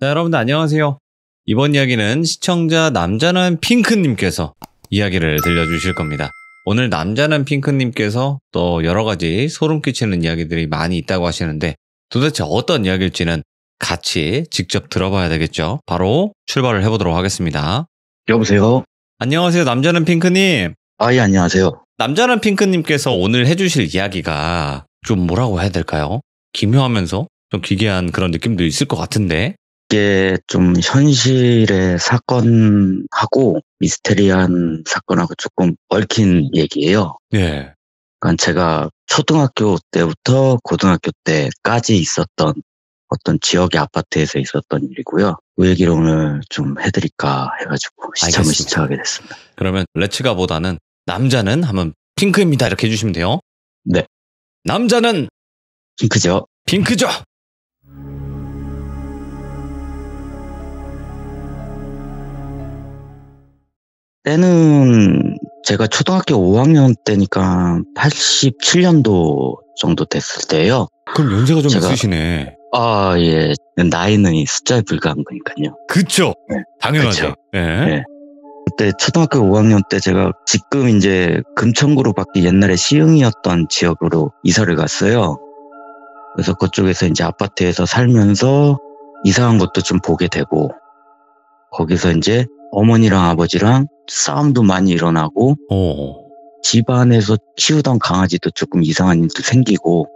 자, 여러분들 안녕하세요. 이번 이야기는 시청자 남자는 핑크님께서 이야기를 들려주실 겁니다. 오늘 남자는 핑크님께서 또 여러 가지 소름 끼치는 이야기들이 많이 있다고 하시는데 도대체 어떤 이야기일지는 같이 직접 들어봐야 되겠죠. 바로 출발을 해보도록 하겠습니다. 여보세요? 안녕하세요, 남자는 핑크님. 예, 안녕하세요. 남자는 핑크님께서 오늘 해주실 이야기가 좀 뭐라고 해야 될까요? 기묘하면서 좀 기괴한 그런 느낌도 있을 것 같은데. 이게 좀 현실의 사건하고 미스테리한 사건하고 조금 얽힌 얘기예요. 네. 그러니까 제가 초등학교 때부터 고등학교 때까지 있었던 어떤 지역의 아파트에서 있었던 일이고요. 그 얘기를 오늘 좀 해드릴까 해가지고 시청을 알겠습니다. 신청하게 됐습니다. 그러면 렛츠가보다는 남자는 하면 핑크입니다 이렇게 해주시면 돼요. 네. 남자는 핑크죠? 핑크죠. 때는 제가 초등학교 5학년 때니까 87년도 정도 됐을 때예요. 그럼 연세가 좀 제가- 있으시네. 예. 나이는 이 숫자에 불과한 거니까요. 그쵸? 네. 당연하죠. 그쵸. 예. 네. 그때 초등학교 5학년 때 제가 지금 이제 금천구로밖에 옛날에 시흥이었던 지역으로 이사를 갔어요. 그래서 그쪽에서 이제 아파트에서 살면서 이상한 것도 좀 보게 되고 거기서 이제 어머니랑 아버지랑 싸움도 많이 일어나고 집안에서 키우던 강아지도 조금 이상한 일도 생기고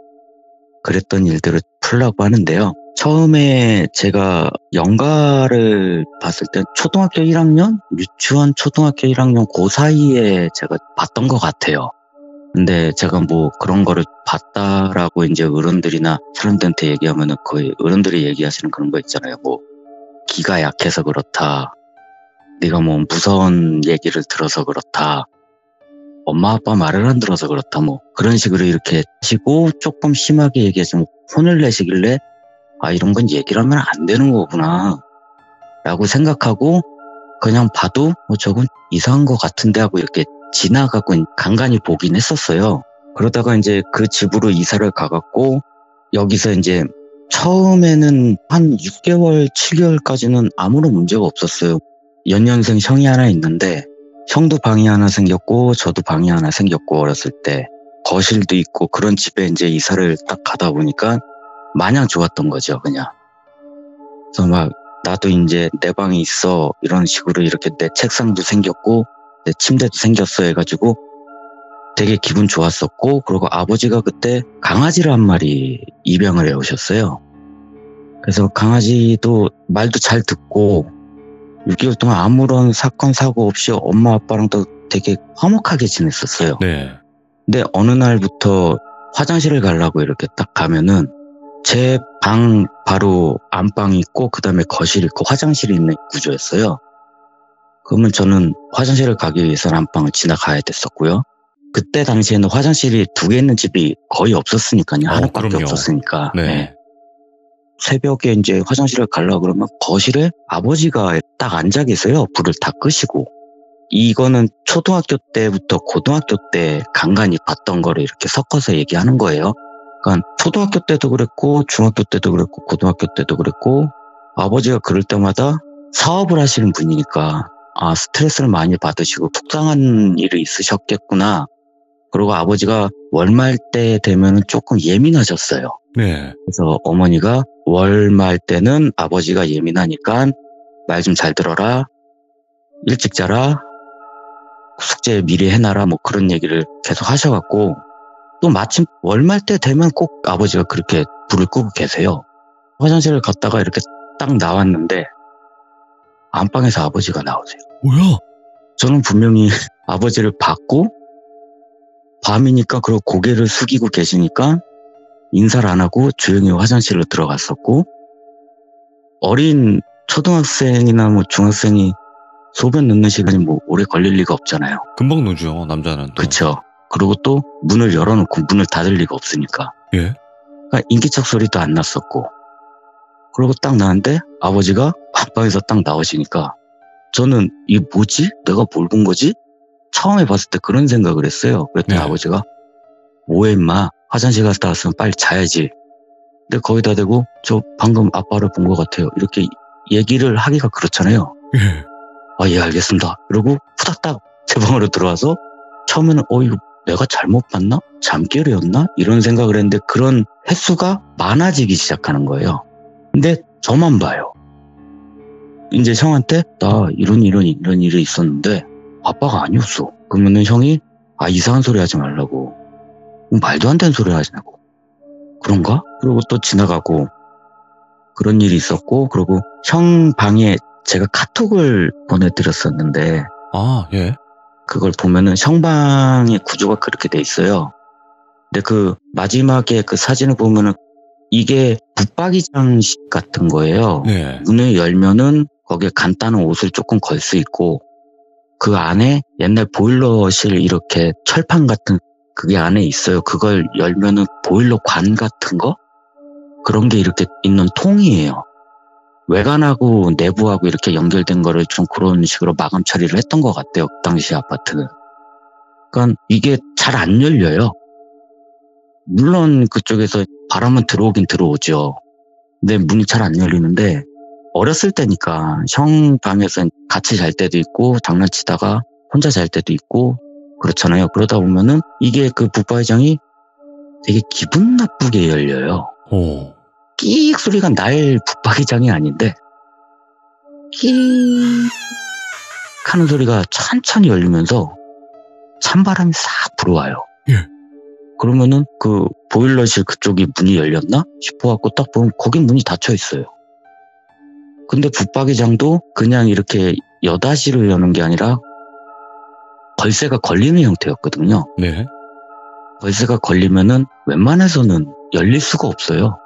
그랬던 일들을 풀려고 하는데요. 처음에 제가 연가를 봤을 때 초등학교 1학년? 유치원 초등학교 1학년 그 사이에 제가 봤던 것 같아요. 근데 제가 뭐 그런 거를 봤다라고 이제 어른들이나 사람들한테 얘기하면은 거의 어른들이 얘기하시는 그런 거 있잖아요. 뭐 기가 약해서 그렇다. 네가 뭐 무서운 얘기를 들어서 그렇다. 엄마 아빠 말을 안 들어서 그렇다. 뭐 그런 식으로 이렇게 하시고 조금 심하게 얘기하시면 혼을 내시길래 이런 건 얘기를 하면 안 되는 거구나 라고 생각하고 그냥 봐도 저건 이상한 것 같은데 하고 이렇게 지나가고 간간히 보긴 했었어요. 그러다가 이제 그 집으로 이사를 가갖고 여기서 이제 처음에는 한 6개월, 7개월까지는 아무런 문제가 없었어요. 연년생 형이 하나 있는데 형도 방이 하나 생겼고 저도 방이 하나 생겼고 어렸을 때 거실도 있고 그런 집에 이제 이사를 딱 가다 보니까 마냥 좋았던 거죠, 그냥. 그래서 막 나도 이제 내 방이 있어 이런 식으로 이렇게 내 책상도 생겼고 내 침대도 생겼어 해가지고 되게 기분 좋았었고 그리고 아버지가 그때 강아지를 한 마리 입양을 해오셨어요. 그래서 강아지도 말도 잘 듣고 6개월 동안 아무런 사건 사고 없이 엄마 아빠랑도 되게 화목하게 지냈었어요. 네. 근데 어느 날부터 화장실을 가려고 이렇게 딱 가면은 제 방 바로 안방이 있고 그 다음에 거실이 있고 화장실이 있는 구조였어요. 그러면 저는 화장실을 가기 위해서는 안방을 지나가야 됐었고요. 그때 당시에는 화장실이 2개 있는 집이 거의 없었으니까요. 하나밖에 그럼요. 없었으니까. 네. 네. 새벽에 이제 화장실을 가려고 그러면 거실에 아버지가 딱 앉아 계세요. 불을 다 끄시고. 이거는 초등학교 때부터 고등학교 때 간간히 봤던 거를 이렇게 섞어서 얘기하는 거예요. 그러니까 초등학교 때도 그랬고 중학교 때도 그랬고 고등학교 때도 그랬고 아버지가 그럴 때마다 사업을 하시는 분이니까 스트레스를 많이 받으시고 속상한 일이 있으셨겠구나. 그리고 아버지가 월말 때 되면 조금 예민하셨어요. 네. 그래서 어머니가 월말 때는 아버지가 예민하니까 말 좀 잘 들어라. 일찍 자라. 숙제 미리 해놔라. 뭐 그런 얘기를 계속 하셔갖고 또 마침 월말 때 되면 꼭 아버지가 그렇게 불을 끄고 계세요. 화장실을 갔다가 이렇게 딱 나왔는데 안방에서 아버지가 나오세요. 뭐야? 저는 분명히 아버지를 봤고 밤이니까 그리고 고개를 숙이고 계시니까 인사를 안 하고 조용히 화장실로 들어갔었고 어린 초등학생이나 뭐 중학생이 소변 넣는 시간이 뭐 오래 걸릴 리가 없잖아요. 금방 누죠, 남자는 또. 그쵸. 그리고 또 문을 열어놓고 문을 닫을 리가 없으니까. 예? 그러니까 인기척 소리도 안 났었고. 그러고 딱 나왔는데 아버지가 안방에서 딱 나오시니까 저는 이게 뭐지? 내가 뭘 본 거지? 처음에 봤을 때 그런 생각을 했어요. 그랬더니 네. 아버지가 뭐해 임마 화장실 갔다 왔으면 빨리 자야지. 근데 거기다 대고 저 방금 아빠를 본 것 같아요. 이렇게 얘기를 하기가 그렇잖아요. 예. 아, 예, 알겠습니다. 그러고 후다닥 제 방으로 들어와서 처음에는 이거 내가 잘못 봤나? 잠결이었나? 이런 생각을 했는데 그런 횟수가 많아지기 시작하는 거예요. 근데 저만 봐요. 이제 형한테 나 이런 일이 있었는데 아빠가 아니었어. 그러면은 형이 이상한 소리 하지 말라고. 말도 안 되는 소리 하지 말고. 그런가? 그리고 또 지나가고 그런 일이 있었고, 그리고 형 방에 제가 카톡을 보내드렸었는데 예. 그걸 보면은 형 방의 구조가 그렇게 돼 있어요. 근데 그 마지막에 그 사진을 보면은 이게 붙박이장식 같은 거예요. 네. 문을 열면은 거기에 간단한 옷을 조금 걸 수 있고 그 안에 옛날 보일러실 이렇게 철판 같은 그게 안에 있어요. 그걸 열면은 보일러 관 같은 거? 그런 게 이렇게 있는 통이에요. 외관하고 내부하고 이렇게 연결된 거를 좀 그런 식으로 마감 처리를 했던 것 같아요. 그 당시 아파트는. 그러니까 이게 잘 안 열려요. 물론 그쪽에서 바람은 들어오긴 들어오죠. 근데 문이 잘 안 열리는데 어렸을 때니까 형 방에서 같이 잘 때도 있고 장난치다가 혼자 잘 때도 있고 그렇잖아요. 그러다 보면은 이게 그 붙박이장이 되게 기분 나쁘게 열려요. 오. 끼익 소리가 날 붙박이장이 아닌데 끼익 하는 소리가 천천히 열리면서 찬바람이 싹 불어와요. 예. 그러면은 그 보일러실 그쪽이 문이 열렸나 싶어갖고 딱 보면 거기 문이 닫혀 있어요. 근데 붙박이장도 그냥 이렇게 여닫이로 여는 게 아니라 걸쇠가 걸리는 형태였거든요. 네. 걸쇠가 걸리면은 웬만해서는 열릴 수가 없어요.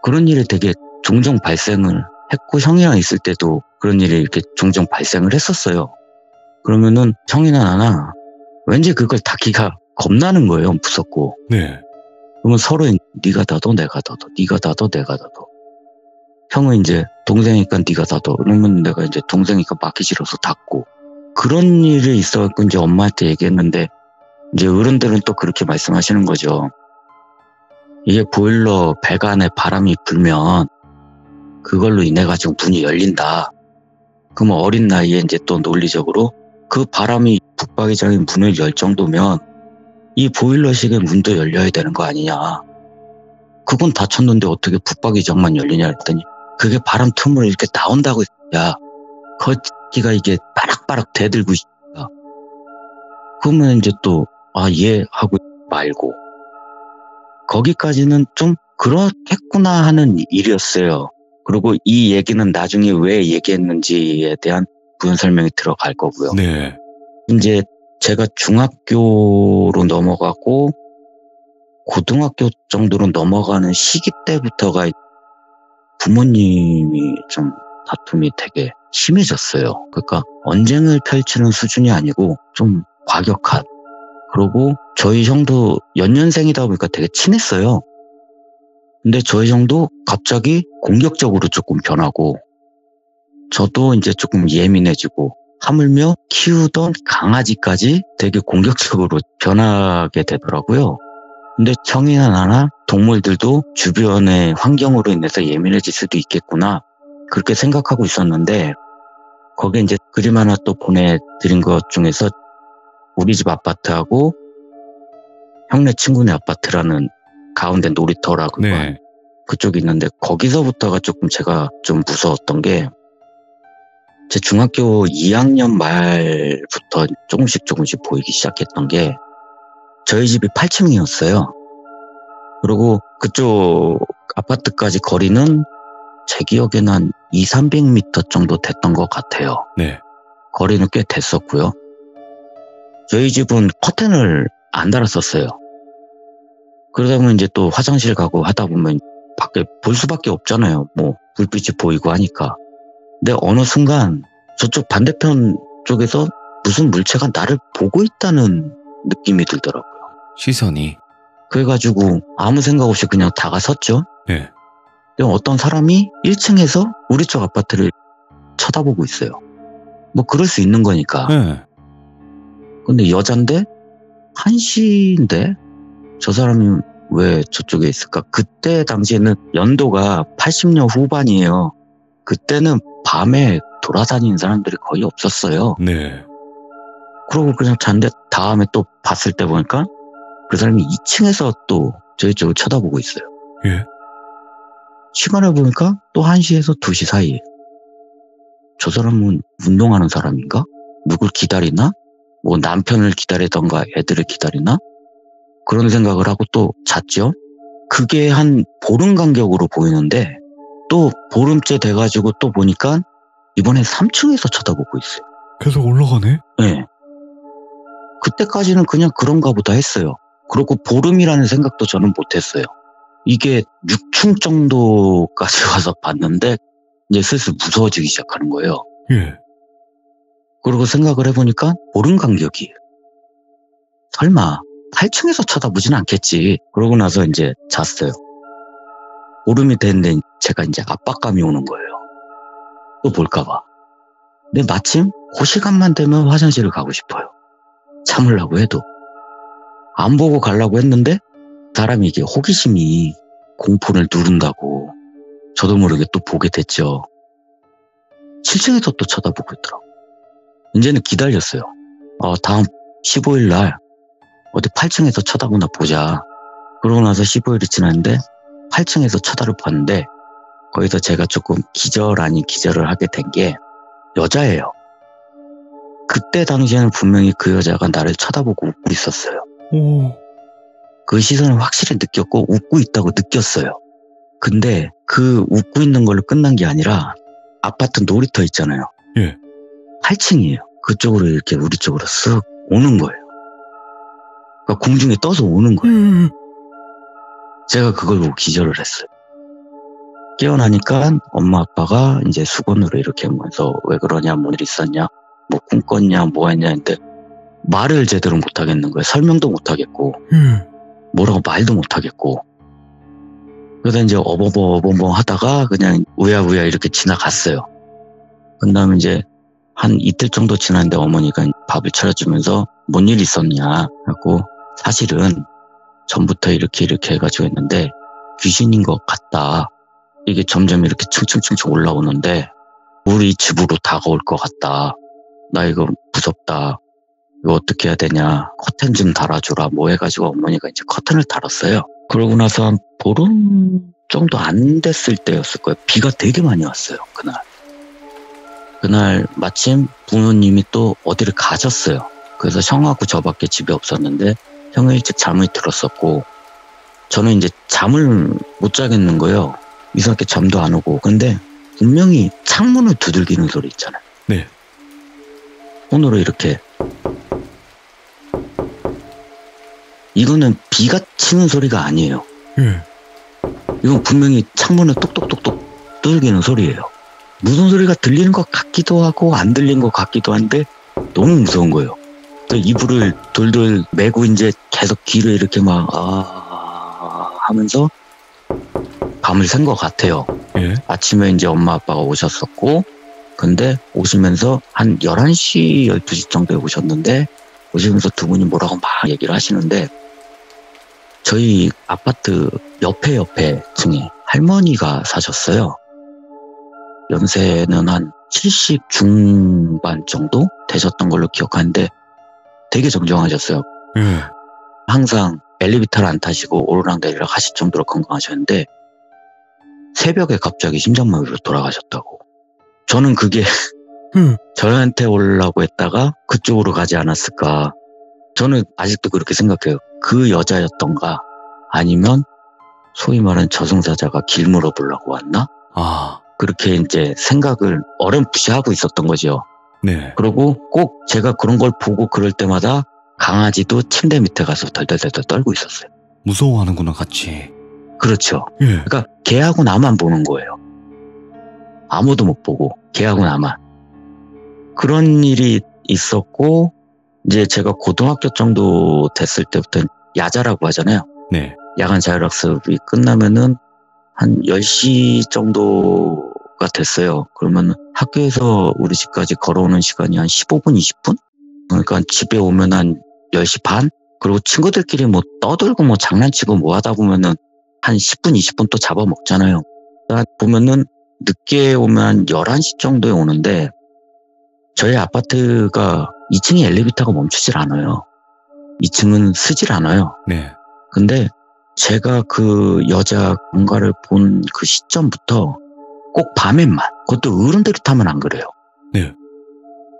그런 일이 되게 종종 발생을 했고 형이랑 있을 때도 그런 일이 이렇게 종종 발생을 했었어요. 그러면은 형이나 나나 왠지 그걸 닫기가 겁나는 거예요. 무섭고. 네. 그러면 서로 네가 닫어 내가 닫어 네가 닫어 내가 닫어. 형은 이제 동생이니까 네가 닫어. 그러면 내가 이제 동생이니까 막기 싫어서 닫고. 그런 일이 있어갖고 이제 엄마한테 얘기했는데 이제 어른들은 또 그렇게 말씀하시는 거죠. 이게 보일러 배관에 바람이 불면 그걸로 인해 가지고 문이 열린다. 그러면 어린 나이에 이제 또 논리적으로 그 바람이 붙박이장의 문을 열 정도면 이 보일러식의 문도 열려야 되는 거 아니냐. 그건 닫혔는데 어떻게 붙박이장만 열리냐 했더니 그게 바람 틈으로 이렇게 나온다고. 야, 거기가 이게 빠락빠락 대들고 있다. 그러면 이제 또 예 하고 말고. 거기까지는 좀 그렇겠구나 하는 일이었어요. 그리고 이 얘기는 나중에 왜 얘기했는지에 대한 부연 설명이 들어갈 거고요. 네. 이제 제가 중학교로 넘어가고 고등학교 정도로 넘어가는 시기 때부터가 부모님이 좀 다툼이 되게 심해졌어요. 그러니까 언쟁을 펼치는 수준이 아니고 좀 과격한. 그리고 저희 형도 연년생이다 보니까 되게 친했어요. 근데 저희 형도 갑자기 공격적으로 조금 변하고 저도 이제 조금 예민해지고 하물며 키우던 강아지까지 되게 공격적으로 변하게 되더라고요. 근데 형이나 나나 동물들도 주변의 환경으로 인해서 예민해질 수도 있겠구나 그렇게 생각하고 있었는데 거기에 이제 그림 하나 또 보내드린 것 중에서 우리 집 아파트하고 형네 친구네 아파트라는 가운데 놀이터라고 네. 그쪽이 있는데 거기서부터가 조금 제가 좀 무서웠던 게 제 중학교 2학년 말부터 조금씩 보이기 시작했던 게 저희 집이 8층이었어요. 그리고 그쪽 아파트까지 거리는 제 기억에는 한 200-300m 정도 됐던 것 같아요. 네. 거리는 꽤 됐었고요. 저희 집은 커튼을 안 달았었어요. 그러다 보면 이제 또 화장실 가고 하다 보면 밖에 볼 수밖에 없잖아요. 뭐 불빛이 보이고 하니까. 근데 어느 순간 저쪽 반대편 쪽에서 무슨 물체가 나를 보고 있다는 느낌이 들더라고요. 시선이. 그래가지고 아무 생각 없이 그냥 다가섰죠. 네. 근데 어떤 사람이 1층에서 우리 쪽 아파트를 쳐다보고 있어요. 뭐 그럴 수 있는 거니까. 네. 근데 여잔데 한시인데 저 사람이 왜 저쪽에 있을까? 그때 당시에는 연도가 80년 후반이에요. 그때는 밤에 돌아다니는 사람들이 거의 없었어요. 네. 그러고 그냥 잤는데 다음에 또 봤을 때 보니까 그 사람이 2층에서 또 저희 쪽을 쳐다보고 있어요. 예. 시간을 보니까 또 1시에서 2시 사이에. 저 사람은 운동하는 사람인가? 누굴 기다리나? 뭐 남편을 기다리던가 애들을 기다리나? 그런 생각을 하고 또 잤죠. 그게 한 보름 간격으로 보이는데 또 보름째 돼가지고 또 보니까 이번에 3층에서 쳐다보고 있어요. 계속 올라가네? 네. 그때까지는 그냥 그런가 보다 했어요. 그리고 보름이라는 생각도 저는 못했어요. 이게 6층 정도까지 와서 봤는데 이제 슬슬 무서워지기 시작하는 거예요. 예. 그리고 생각을 해보니까 보름 간격이에요. 설마 8층에서 쳐다보진 않겠지. 그러고 나서 이제 잤어요. 보름이 됐는데 제가 이제 압박감이 오는 거예요. 또 볼까봐. 근데 마침 그 시간만 되면 화장실을 가고 싶어요. 참으려고 해도. 안 보고 가려고 했는데 사람이 이게 호기심이 공포를 누른다고 저도 모르게 또 보게 됐죠. 7층에서 또 쳐다보고 있더라고. 이제는 기다렸어요. 다음 15일 날 어디 8층에서 쳐다보나 보자. 그러고 나서 15일이 지났는데 8층에서 쳐다를 봤는데 거기서 제가 조금 기절 아닌 기절을 하게 된 게 여자예요. 그때 당시에는 분명히 그 여자가 나를 쳐다보고 웃고 있었어요. 오. 그 시선을 확실히 느꼈고 웃고 있다고 느꼈어요. 근데 그 웃고 있는 걸로 끝난 게 아니라 아파트 놀이터 있잖아요. 예. 8층이에요. 그쪽으로 이렇게 우리 쪽으로 쓱 오는 거예요. 그러니까 공중에 떠서 오는 거예요. 제가 그걸 보고 기절을 했어요. 깨어나니까 엄마 아빠가 이제 수건으로 이렇게 하면서 왜 그러냐, 뭔 일 있었냐, 뭐 꿈꿨냐, 뭐 했냐 했는데 말을 제대로 못 하겠는 거예요. 설명도 못 하겠고 뭐라고 말도 못 하겠고. 그래서 이제 어버버 하다가 그냥 우야우야 이렇게 지나갔어요. 그 다음에 이제 한 이틀 정도 지났는데 어머니가 밥을 차려주면서 뭔 일 있었냐 하고 사실은 전부터 이렇게 해가지고 했는데 귀신인 것 같다. 이게 점점 이렇게 층층층층 올라오는데 우리 집으로 다가올 것 같다. 나 이거 무섭다. 이거 어떻게 해야 되냐. 커튼 좀 달아줘라. 뭐 해가지고 어머니가 이제 커튼을 달았어요. 그러고 나서 한 보름 정도 안 됐을 때였을 거예요. 비가 되게 많이 왔어요. 그날 마침 부모님이 또 어디를 가셨어요. 그래서 형하고 저밖에 집에 없었는데 형이 일찍 잠을 들었었고 저는 이제 잠을 못 자겠는 거예요. 이상하게 잠도 안 오고. 근데 분명히 창문을 두들기는 소리 있잖아요. 네. 손으로 이렇게. 이거는 비가 치는 소리가 아니에요. 이건 분명히 창문을 똑똑똑똑 두들기는 소리예요. 무슨 소리가 들리는 것 같기도 하고 안 들리는 것 같기도 한데 너무 무서운 거예요. 또 이불을 돌돌 매고 이제 계속 귀를 이렇게 막 하면서 밤을 샌 것 같아요. 예. 아침에 이제 엄마 아빠가 오셨었고 근데 오시면서 한 11시 12시 정도에 오셨는데 오시면서 두 분이 뭐라고 막 얘기를 하시는데 저희 아파트 옆에 층에 할머니가 사셨어요. 연세는 한 70 중반 정도 되셨던 걸로 기억하는데 되게 정정하셨어요. 항상 엘리베이터를 안 타시고 오르락내리락 하실 정도로 건강하셨는데 새벽에 갑자기 심장마비로 돌아가셨다고. 저는 그게 저한테 오려고 했다가 그쪽으로 가지 않았을까. 저는 아직도 그렇게 생각해요. 그 여자였던가 아니면 소위 말하는 저승사자가 길 물어보려고 왔나? 그렇게 이제 생각을 어렴풋이 하고 있었던 거죠. 네. 그리고 꼭 제가 그런 걸 보고 그럴 때마다 강아지도 침대 밑에 가서 덜덜덜 떨고 있었어요. 무서워하는구나, 같이. 그렇죠. 예. 그러니까 걔하고 나만 보는 거예요. 아무도 못 보고 걔하고 나만. 그런 일이 있었고 이제 제가 고등학교 정도 됐을 때부터 야자라고 하잖아요. 네. 야간 자율학습이 끝나면은 한 10시 정도가 됐어요. 그러면 학교에서 우리 집까지 걸어오는 시간이 한 15분, 20분? 그러니까 집에 오면 한 10시 반? 그리고 친구들끼리 뭐 떠들고 뭐 장난치고 뭐 하다 보면은 한 10분, 20분 또 잡아먹잖아요. 보면은 늦게 오면 11시 정도에 오는데 저희 아파트가 2층에 엘리베이터가 멈추질 않아요. 2층은 쓰질 않아요. 네. 근데 제가 그 여자 뭔가를 본 그 시점부터 꼭 밤에만, 그것도 어른들이 타면 안 그래요. 네.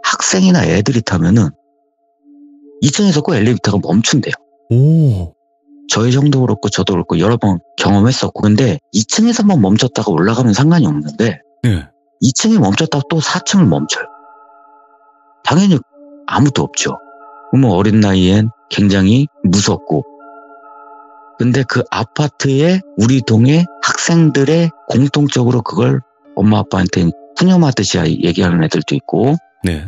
학생이나 애들이 타면은 2층에서 꼭 엘리베이터가 멈춘대요. 오. 저희 형도 그렇고 저도 그렇고 여러 번 경험했었고, 근데 2층에서만 멈췄다가 올라가면 상관이 없는데 네. 2층에 멈췄다가 또 4층을 멈춰요. 당연히 아무도 없죠. 그러면 어린 나이엔 굉장히 무섭고, 근데 그 아파트에 우리 동의 학생들의 공통적으로 그걸 엄마 아빠한테 푸념하듯이 얘기하는 애들도 있고, 네.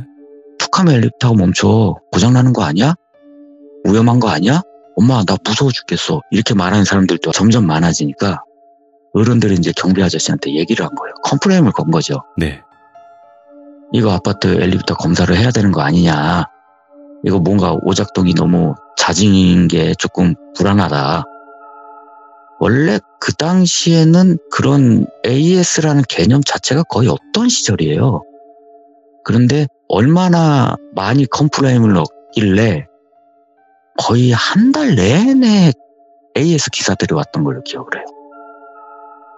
툭하면 엘리베이터가 멈춰, 고장나는 거 아니야? 위험한 거 아니야? 엄마 나 무서워 죽겠어, 이렇게 말하는 사람들도 점점 많아지니까 어른들이 이제 경비 아저씨한테 얘기를 한 거예요. 컴플레인을 건 거죠. 네. 이거 아파트 엘리베이터 검사를 해야 되는 거 아니냐, 이거 뭔가 오작동이 너무 잦은 게 조금 불안하다. 원래 그 당시에는 그런 AS라는 개념 자체가 거의 없던 시절이에요. 그런데 얼마나 많이 컴플레인을 넣길래 거의 한 달 내내 AS 기사들이 왔던 걸로 기억을 해요.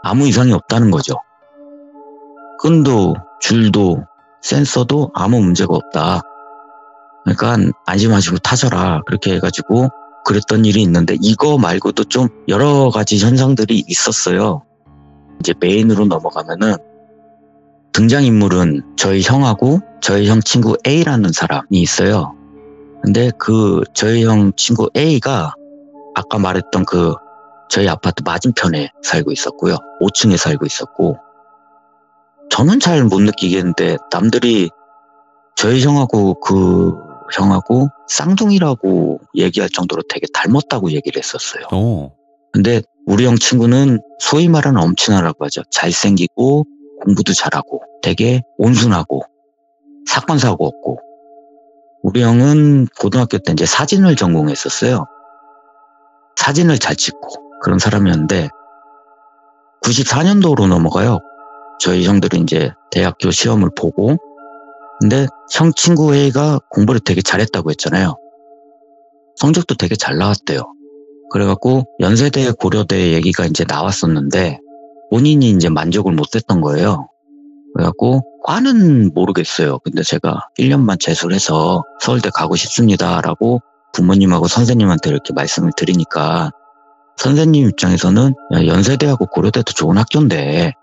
아무 이상이 없다는 거죠. 끈도 줄도 센서도 아무 문제가 없다. 그러니까 안심하시고 타셔라, 그렇게 해가지고 그랬던 일이 있는데, 이거 말고도 좀 여러 가지 현상들이 있었어요. 이제 메인으로 넘어가면은 등장인물은 저희 형하고 저희 형 친구 A라는 사람이 있어요. 근데 그 저희 형 친구 A가 아까 말했던 그 저희 아파트 맞은편에 살고 있었고요. 5층에 살고 있었고, 저는 잘 못 느끼겠는데 남들이 저희 형하고 그 형하고 쌍둥이라고 얘기할 정도로 되게 닮았다고 얘기를 했었어요. 오. 근데 우리 형 친구는 소위 말하는 엄친아라고 하죠. 잘생기고 공부도 잘하고 되게 온순하고 사건 사고 없고, 우리 형은 고등학교 때 이제 사진을 전공했었어요. 사진을 잘 찍고 그런 사람이었는데 94년도로 넘어가요. 저희 형들이 이제 대학교 시험을 보고, 근데 형 친구 A가 공부를 되게 잘했다고 했잖아요. 성적도 되게 잘 나왔대요. 그래갖고 연세대 고려대 얘기가 이제 나왔었는데 본인이 이제 만족을 못했던 거예요. 그래갖고 과는 모르겠어요. 근데 제가 1년만 재수를 해서 서울대 가고 싶습니다라고 부모님하고 선생님한테 이렇게 말씀을 드리니까, 선생님 입장에서는 야, 연세대하고 고려대도 좋은 학교인데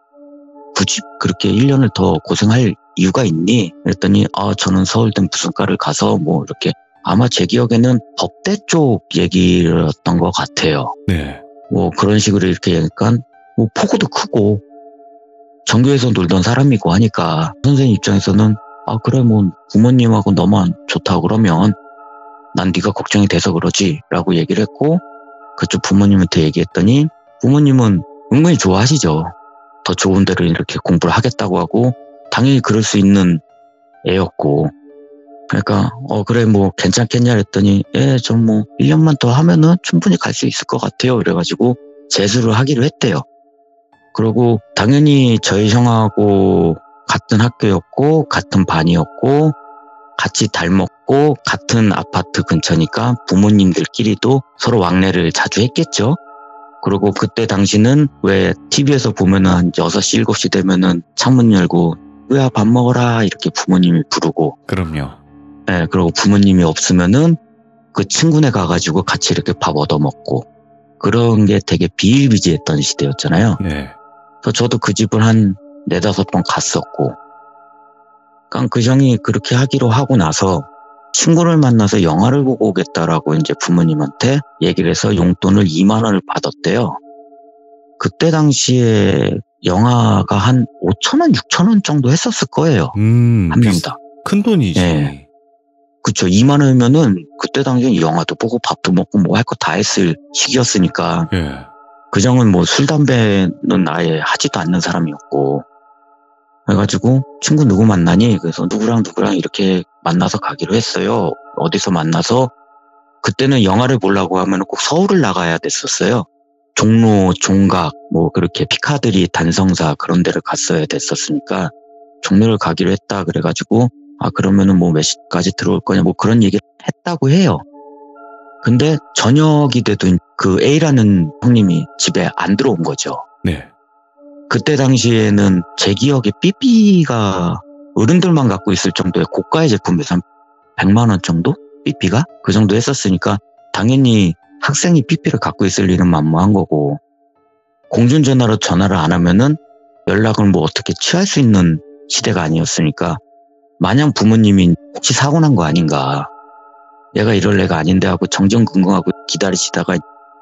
굳이 그렇게 1년을 더 고생할 이유가 있니? 그랬더니 저는 서울대 무슨 과를 가서 뭐 이렇게, 아마 제 기억에는 법대 쪽 얘기였던 것 같아요. 네. 뭐 그런 식으로 이렇게 하니까 뭐 폭우도 크고 전교에서 놀던 사람이고 하니까 선생님 입장에서는 그래 뭐 부모님하고 너만 좋다고 그러면 난 네가 걱정이 돼서 그러지 라고 얘기를 했고, 그쪽 부모님한테 얘기했더니 부모님은 은근히 좋아하시죠. 더 좋은 데를 이렇게 공부를 하겠다고 하고 당연히 그럴 수 있는 애였고, 그러니까 그래 뭐 괜찮겠냐 그랬더니 전 뭐 1년만 더 하면은 충분히 갈 수 있을 것 같아요. 그래가지고 재수를 하기로 했대요. 그리고 당연히 저희 형하고 같은 학교였고 같은 반이었고 같이 닮았고 같은 아파트 근처니까 부모님들끼리도 서로 왕래를 자주 했겠죠. 그리고 그때 당시는 왜 TV에서 보면은 한 6시, 7시 되면은 창문 열고 뭐야 밥 먹어라 이렇게 부모님이 부르고, 그럼요. 네, 그리고 부모님이 없으면은 그 친구네 가가지고 같이 이렇게 밥 얻어먹고, 그런 게 되게 비일비재했던 시대였잖아요. 네. 그래서 저도 그 집을 한 4-5번 갔었고, 그러니까 그 형이 그렇게 하기로 하고 나서 친구를 만나서 영화를 보고 오겠다라고 이제 부모님한테 얘기를 해서 용돈을 2만 원을 받았대요. 그때 당시에 영화가 한 5천 원, 6천 원 정도 했었을 거예요. 한 명당. 큰 돈이지. 네. 그쵸. 2만 원이면은 그때 당시에 영화도 보고 밥도 먹고 뭐 할 거 다 했을 시기였으니까. 예. 그 형은 뭐 술, 담배는 아예 하지도 않는 사람이었고. 그래가지고 친구 누구 만나니? 그래서 누구랑 이렇게 만나서 가기로 했어요. 어디서 만나서, 그때는 영화를 보려고 하면 꼭 서울을 나가야 됐었어요. 종로, 종각, 뭐 그렇게 피카드리, 단성사 그런 데를 갔어야 됐었으니까 종로를 가기로 했다 그래가지고 그러면은 뭐 몇 시까지 들어올 거냐 뭐 그런 얘기를 했다고 해요. 근데 저녁이 돼도 그 A라는 형님이 집에 안 들어온 거죠. 네. 그때 당시에는 제 기억에 삐삐가 어른들만 갖고 있을 정도의 고가의 제품에서 한 100만 원 정도? 삐삐가? 그 정도 했었으니까 당연히 학생이 삐삐를 갖고 있을 일은 만무한 거고 공중전화로 전화를 안 하면은 연락을 뭐 어떻게 취할 수 있는 시대가 아니었으니까 마냥 부모님이 혹시 사고 난 거 아닌가 얘가 이럴 애가 아닌데 하고 정정긍긍하고 기다리시다가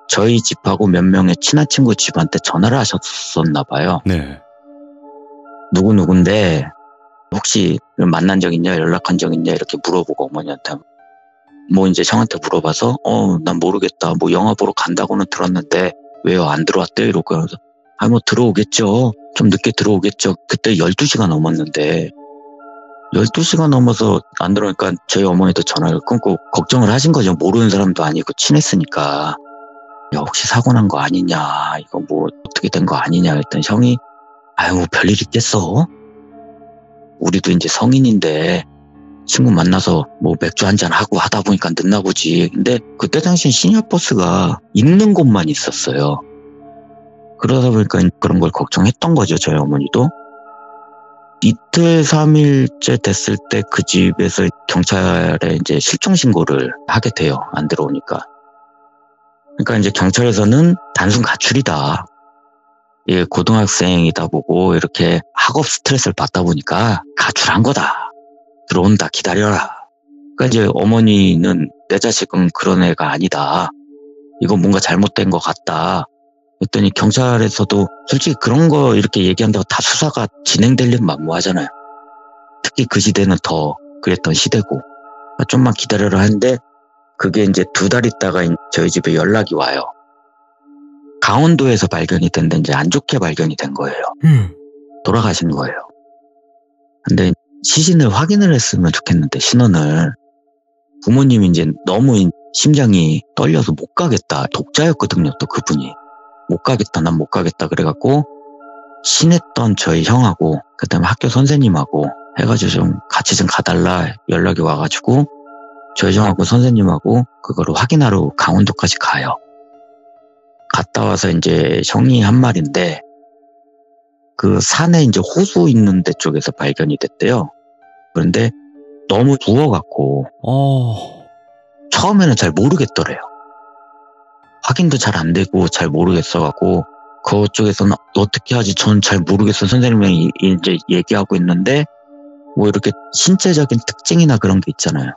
저희 집하고 몇 명의 친한 친구 집한테 전화를 하셨었나 봐요. 네. 누구누군데 혹시 만난 적 있냐 연락한 적 있냐 이렇게 물어보고 어머니한테 뭐 이제 형한테 물어봐서 난 모르겠다 뭐 영화 보러 간다고는 들었는데 왜요 안 들어왔대요 이러고 그래서 뭐 들어오겠죠 좀 늦게 들어오겠죠 그때 12시가 넘었는데 12시가 넘어서 안 들어오니까 저희 어머니도 전화를 끊고 걱정을 하신 거죠. 모르는 사람도 아니고 친했으니까 야 혹시 사고 난 거 아니냐 이거 뭐 어떻게 된 거 아니냐 했더니 형이 뭐 별일 있겠어 우리도 이제 성인인데 친구 만나서 뭐 맥주 한잔 하고 하다 보니까 늦나 보지. 근데 그때 당시엔 시내버스가 있는 곳만 있었어요. 그러다 보니까 그런 걸 걱정했던 거죠, 저희 어머니도. 이틀 3일째 됐을 때 그 집에서 경찰에 이제 실종 신고를 하게 돼요. 안 들어오니까. 그러니까 이제 경찰에서는 단순 가출이다. 예, 고등학생이다 보고 이렇게 학업 스트레스를 받다 보니까 가출한 거다. 들어온다 기다려라. 그러니까 이제 어머니는 내 자식은 그런 애가 아니다. 이거 뭔가 잘못된 것 같다. 그랬더니 경찰에서도 솔직히 그런 거 이렇게 얘기한다고 다 수사가 진행될 일 만무하잖아요. 특히 그 시대는 더 그랬던 시대고. 그러니까 좀만 기다려라 하는데 그게 이제 2달 있다가 저희 집에 연락이 와요. 강원도에서 발견이 됐는데 이제 안 좋게 발견이 된 거예요. 돌아가신 거예요. 근데 시신을 확인을 했으면 좋겠는데 신원을 부모님이 이제 너무 심장이 떨려서 못 가겠다. 독자였거든요. 또 그분이 못 가겠다. 난 못 가겠다. 그래갖고 친했던 저희 형하고 그다음에 학교 선생님하고 해가지고 좀 같이 좀 가달라 연락이 와가지고 저희 형하고 선생님하고 그거를 확인하러 강원도까지 가요. 갔다 와서 이제 형이 한 말인데 그 산에 이제 호수 있는 데 쪽에서 발견이 됐대요. 그런데 너무 부어갖고 처음에는 잘 모르겠더래요. 확인도 잘 안 되고 잘 모르겠어갖고 그쪽에서는 어떻게 하지 전 잘 모르겠어 선생님이 이제 얘기하고 있는데 뭐 이렇게 신체적인 특징이나 그런 게 있잖아요.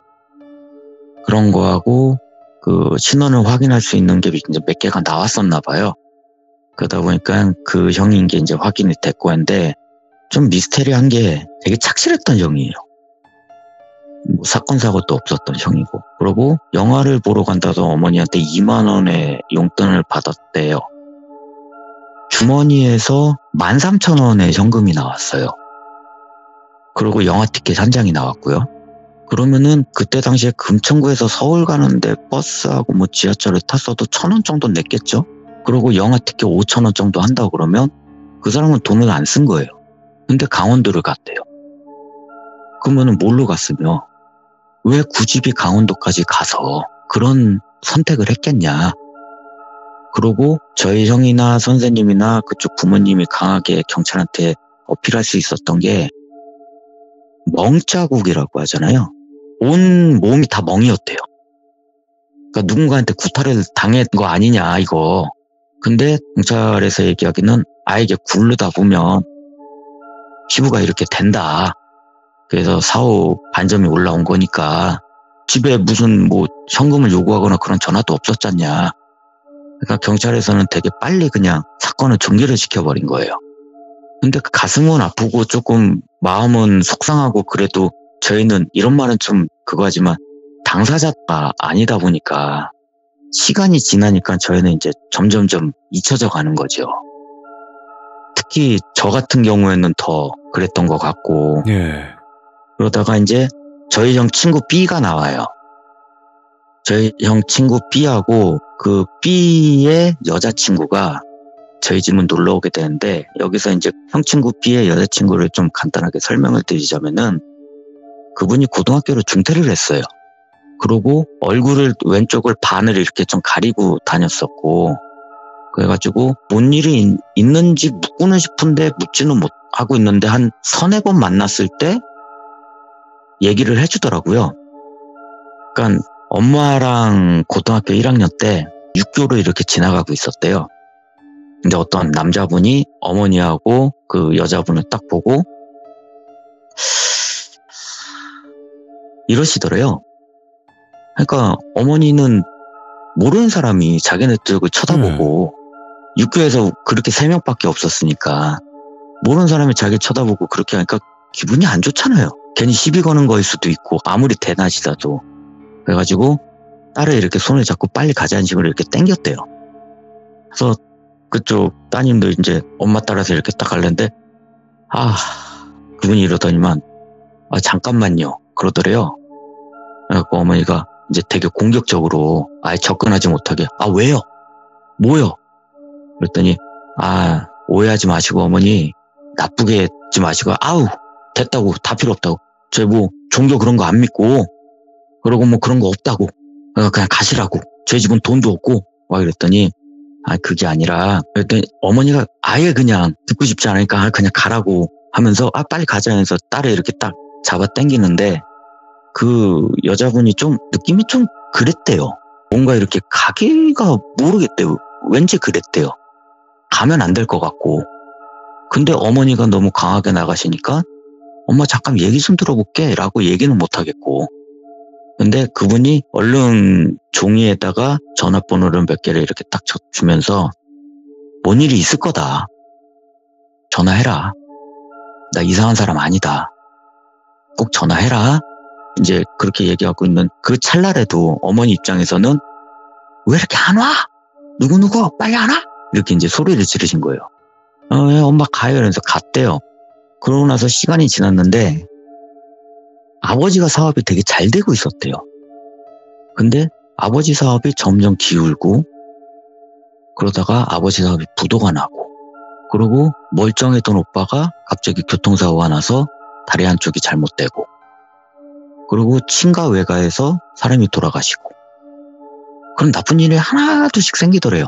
그런 거하고 그 신원을 확인할 수 있는 게 이제 몇 개가 나왔었나 봐요. 그러다 보니까 그 형인 게 이제 확인이 됐고 한데 좀 미스테리한 게 되게 착실했던 형이에요. 뭐 사건 사고도 없었던 형이고. 그러고 영화를 보러 간다서 어머니한테 2만 원의 용돈을 받았대요. 주머니에서 13,000원의 현금이 나왔어요. 그리고 영화 티켓 한 장이 나왔고요. 그러면은 그때 당시에 금천구에서 서울 가는데 버스하고 뭐 지하철을 탔어도 1,000원 정도 냈겠죠? 그리고 영화 티켓 5,000원 정도 한다고 그러면 그 사람은 돈을 안 쓴 거예요. 근데 강원도를 갔대요. 그러면은 뭘로 갔으며 왜 굳이 강원도까지 가서 그런 선택을 했겠냐. 그러고 저희 형이나 선생님이나 그쪽 부모님이 강하게 경찰한테 어필할 수 있었던 게 멍자국이라고 하잖아요. 온 몸이 다 멍이었대요. 그러니까 누군가한테 구타를 당한 거 아니냐 이거. 근데 경찰에서 얘기하기는 이게 굴르다 보면 피부가 이렇게 된다. 그래서 사후 반점이 올라온 거니까 집에 무슨 뭐 현금을 요구하거나 그런 전화도 없었잖냐. 그러니까 경찰에서는 되게 빨리 그냥 사건을 종결을 시켜버린 거예요. 근데 그 가슴은 아프고 조금 마음은 속상하고 그래도 저희는 이런 말은 좀 그거하지만 당사자가 아니다 보니까 시간이 지나니까 저희는 이제 점점점 잊혀져 가는 거죠. 특히 저 같은 경우에는 더 그랬던 것 같고. 예. 그러다가 이제 저희 형 친구 B가 나와요. 저희 형 친구 B하고 그 B의 여자친구가 저희 집은 놀러 오게 되는데, 여기서 이제 형 친구 B의 여자친구를 좀 간단하게 설명을 드리자면은, 그분이 고등학교로 중퇴를 했어요. 그러고 얼굴을 왼쪽을 반을 이렇게 좀 가리고 다녔었고, 그래가지고 뭔 일이 있는지 묻고는 싶은데 묻지는 못하고 있는데, 한 서너 번 만났을 때 얘기를 해주더라고요. 그러니까 엄마랑 고등학교 1학년 때 육교를 이렇게 지나가고 있었대요. 근데 어떤 남자분이 어머니하고 그 여자분을 딱 보고 이러시더래요. 그러니까 어머니는 모르는 사람이 자기네 쪽을 쳐다보고, 육교에서 그렇게 3명밖에 없었으니까 모르는 사람이 자기 쳐다보고 그렇게 하니까 기분이 안 좋잖아요. 괜히 시비 거는 거일 수도 있고, 아무리 대낮이라도. 그래가지고 딸을 이렇게 손을 잡고 빨리 가자는 식으로 이렇게 땡겼대요. 그래서 그쪽 따님도 이제 엄마 따라서 이렇게 딱 가려는데, 그분이 이러더니만, 잠깐만요, 그러더래요. 그래갖고 어머니가 이제 되게 공격적으로 아예 접근하지 못하게, 왜요? 뭐요? 그랬더니, 오해하지 마시고 어머니, 나쁘게 했지 마시고, 됐다고, 다 필요 없다고. 저 뭐 종교 그런 거 안 믿고, 그러고 뭐 그런 거 없다고. 그냥 가시라고. 저희 집은 돈도 없고. 이랬더니, 그게 아니라, 그랬더니 어머니가 아예 그냥 듣고 싶지 않으니까 그냥 가라고 하면서, 빨리 가자 해서 딸을 이렇게 딱 잡아 당기는데, 그 여자분이 좀 느낌이 좀 그랬대요. 뭔가 이렇게 가기가 모르겠대요. 왠지 그랬대요. 가면 안 될 것 같고. 근데 어머니가 너무 강하게 나가시니까, 엄마 잠깐 얘기 좀 들어볼게 라고 얘기는 못 하겠고. 근데 그분이 얼른 종이에다가 전화번호를 몇 개를 이렇게 딱 주면서, 뭔 일이 있을 거다. 전화해라. 나 이상한 사람 아니다. 꼭 전화해라. 이제 그렇게 얘기하고 있는 그 찰나에도 어머니 입장에서는, 왜 이렇게 안 와? 누구누구 빨리 안 와? 이렇게 이제 소리를 지르신 거예요. 엄마 가요. 이러면서 갔대요. 그러고 나서 시간이 지났는데 아버지가 사업이 되게 잘 되고 있었대요. 근데 아버지 사업이 점점 기울고, 그러다가 아버지 사업이 부도가 나고, 그러고 멀쩡했던 오빠가 갑자기 교통사고가 나서 다리 한쪽이 잘못되고, 그리고 친가 외가에서 사람이 돌아가시고, 그런 나쁜 일이 하나둘씩 생기더래요.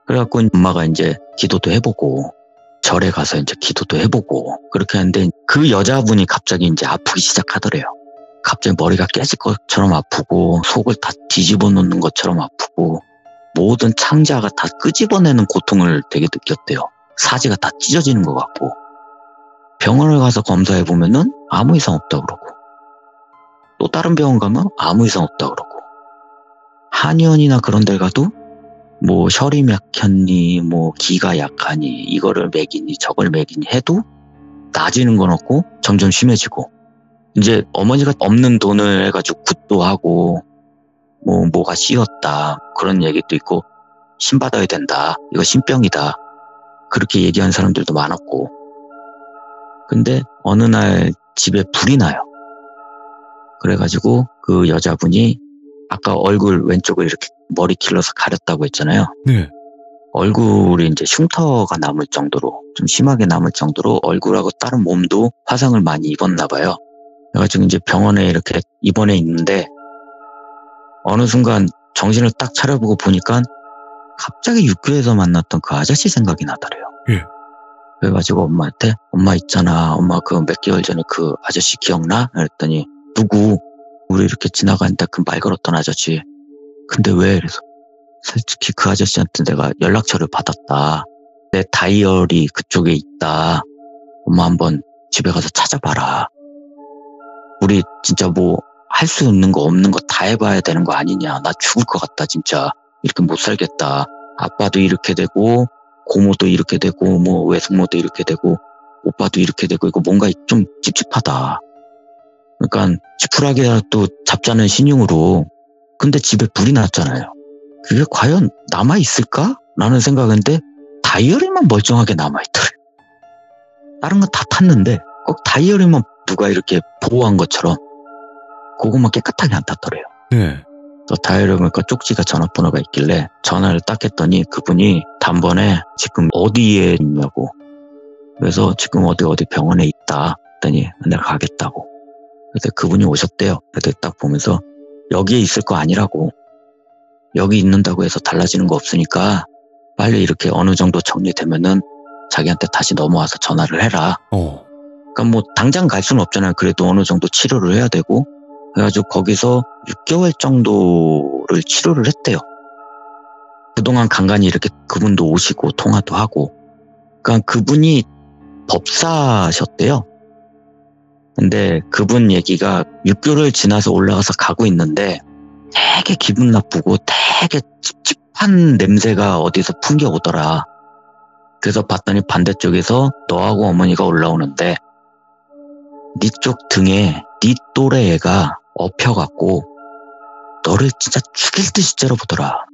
그래갖고 엄마가 이제 기도도 해보고, 절에 가서 이제 기도도 해보고, 그렇게 하는데 그 여자분이 갑자기 이제 아프기 시작하더래요. 갑자기 머리가 깨질 것처럼 아프고, 속을 다 뒤집어 놓는 것처럼 아프고, 모든 창자가 다 끄집어내는 고통을 되게 느꼈대요. 사지가 다 찢어지는 것 같고. 병원을 가서 검사해보면은 아무 이상 없다고 그러고, 또 다른 병원 가면 아무 이상 없다고 그러고, 한의원이나 그런 데 가도 뭐 혈이 약했니, 뭐 기가 약하니, 이거를 먹이니 저걸 먹이니 해도 나아지는 건 없고 점점 심해지고, 이제 어머니가 없는 돈을 해가지고 굿도 하고, 뭐가 씌었다 그런 얘기도 있고, 신 받아야 된다, 이거 신병이다, 그렇게 얘기하는 사람들도 많았고. 근데 어느 날 집에 불이 나요. 그래가지고 그 여자분이 아까 얼굴 왼쪽을 이렇게 머리 길러서 가렸다고 했잖아요. 네. 얼굴이 이제 흉터가 남을 정도로, 좀 심하게 남을 정도로 얼굴하고 다른 몸도 화상을 많이 입었나 봐요. 그래가지고 이제 병원에 이렇게 입원해 있는데, 어느 순간 정신을 딱 차려보고 보니까 갑자기 육교에서 만났던 그 아저씨 생각이 나더래요. 예. 그래가지고 엄마한테, 엄마 있잖아, 엄마 그 몇 개월 전에 그 아저씨 기억나? 그랬더니, 누구? 우리 이렇게 지나가는데 그 말 걸었던 아저씨. 근데 왜? 그래서 솔직히 그 아저씨한테 내가 연락처를 받았다. 내 다이어리 그쪽에 있다. 엄마 한번 집에 가서 찾아봐라. 우리 진짜 뭐 할 수 있는 거 없는 거 다 해봐야 되는 거 아니냐. 나 죽을 것 같다 진짜. 이렇게 못 살겠다. 아빠도 이렇게 되고, 고모도 이렇게 되고, 뭐 외숙모도 이렇게 되고, 오빠도 이렇게 되고, 이거 뭔가 좀 찝찝하다. 그러니까 지푸라기라 또 잡자는 신용으로. 근데 집에 불이 났잖아요. 그게 과연 남아있을까? 라는 생각인데, 다이어리만 멀쩡하게 남아있더래. 다른 건 다 탔는데 꼭 다이어리만 누가 이렇게 보호한 것처럼 그것만 깨끗하게 안 탔더래요. 네. 또 다이얼을 보니까 쪽지가 전화번호가 있길래 전화를 딱 했더니 그분이 단번에 지금 어디에 있냐고. 그래서 지금 어디 병원에 있다. 했더니 내가 가겠다고. 그래서 그분이 오셨대요. 그래서 딱 보면서 여기에 있을 거 아니라고. 여기 있는다고 해서 달라지는 거 없으니까 빨리 이렇게 어느 정도 정리되면은 자기한테 다시 넘어와서 전화를 해라. 그러니까 뭐 당장 갈 수는 없잖아요. 그래도 어느 정도 치료를 해야 되고. 그래가지고 거기서 6개월 정도를 치료를 했대요. 그동안 간간히 이렇게 그분도 오시고 통화도 하고. 그러니까 그분이 법사셨대요. 근데 그분 얘기가 6개월 지나서 올라가서 가고 있는데 되게 기분 나쁘고 되게 찝찝한 냄새가 어디서 풍겨오더라. 그래서 봤더니 반대쪽에서 너하고 어머니가 올라오는데 네 쪽 등에 네 또래 애가 엎혀갖고 너를 진짜 죽일 듯이 째려보더라.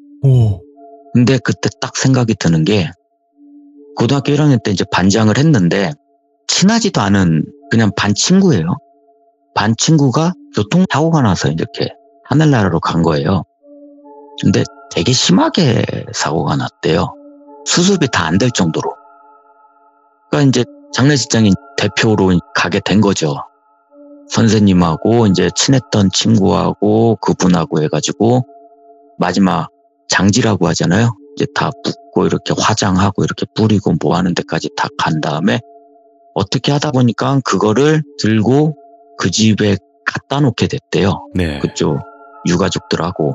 근데 그때 딱 생각이 드는 게 고등학교 1학년 때 이제 반장을 했는데 친하지도 않은 그냥 반 친구예요. 반 친구가 교통사고가 나서 이렇게 하늘나라로 간 거예요. 근데 되게 심하게 사고가 났대요. 수습이 다 안 될 정도로. 그러니까 이제 장례식장에 대표로 가게 된 거죠. 선생님하고 이제 친했던 친구하고 그분하고 해가지고 마지막 장지라고 하잖아요. 이제 다 붓고 이렇게 화장하고 이렇게 뿌리고 뭐 하는 데까지 다 간 다음에 어떻게 하다 보니까 그거를 들고 그 집에 갖다 놓게 됐대요. 네. 그쪽 유가족들하고.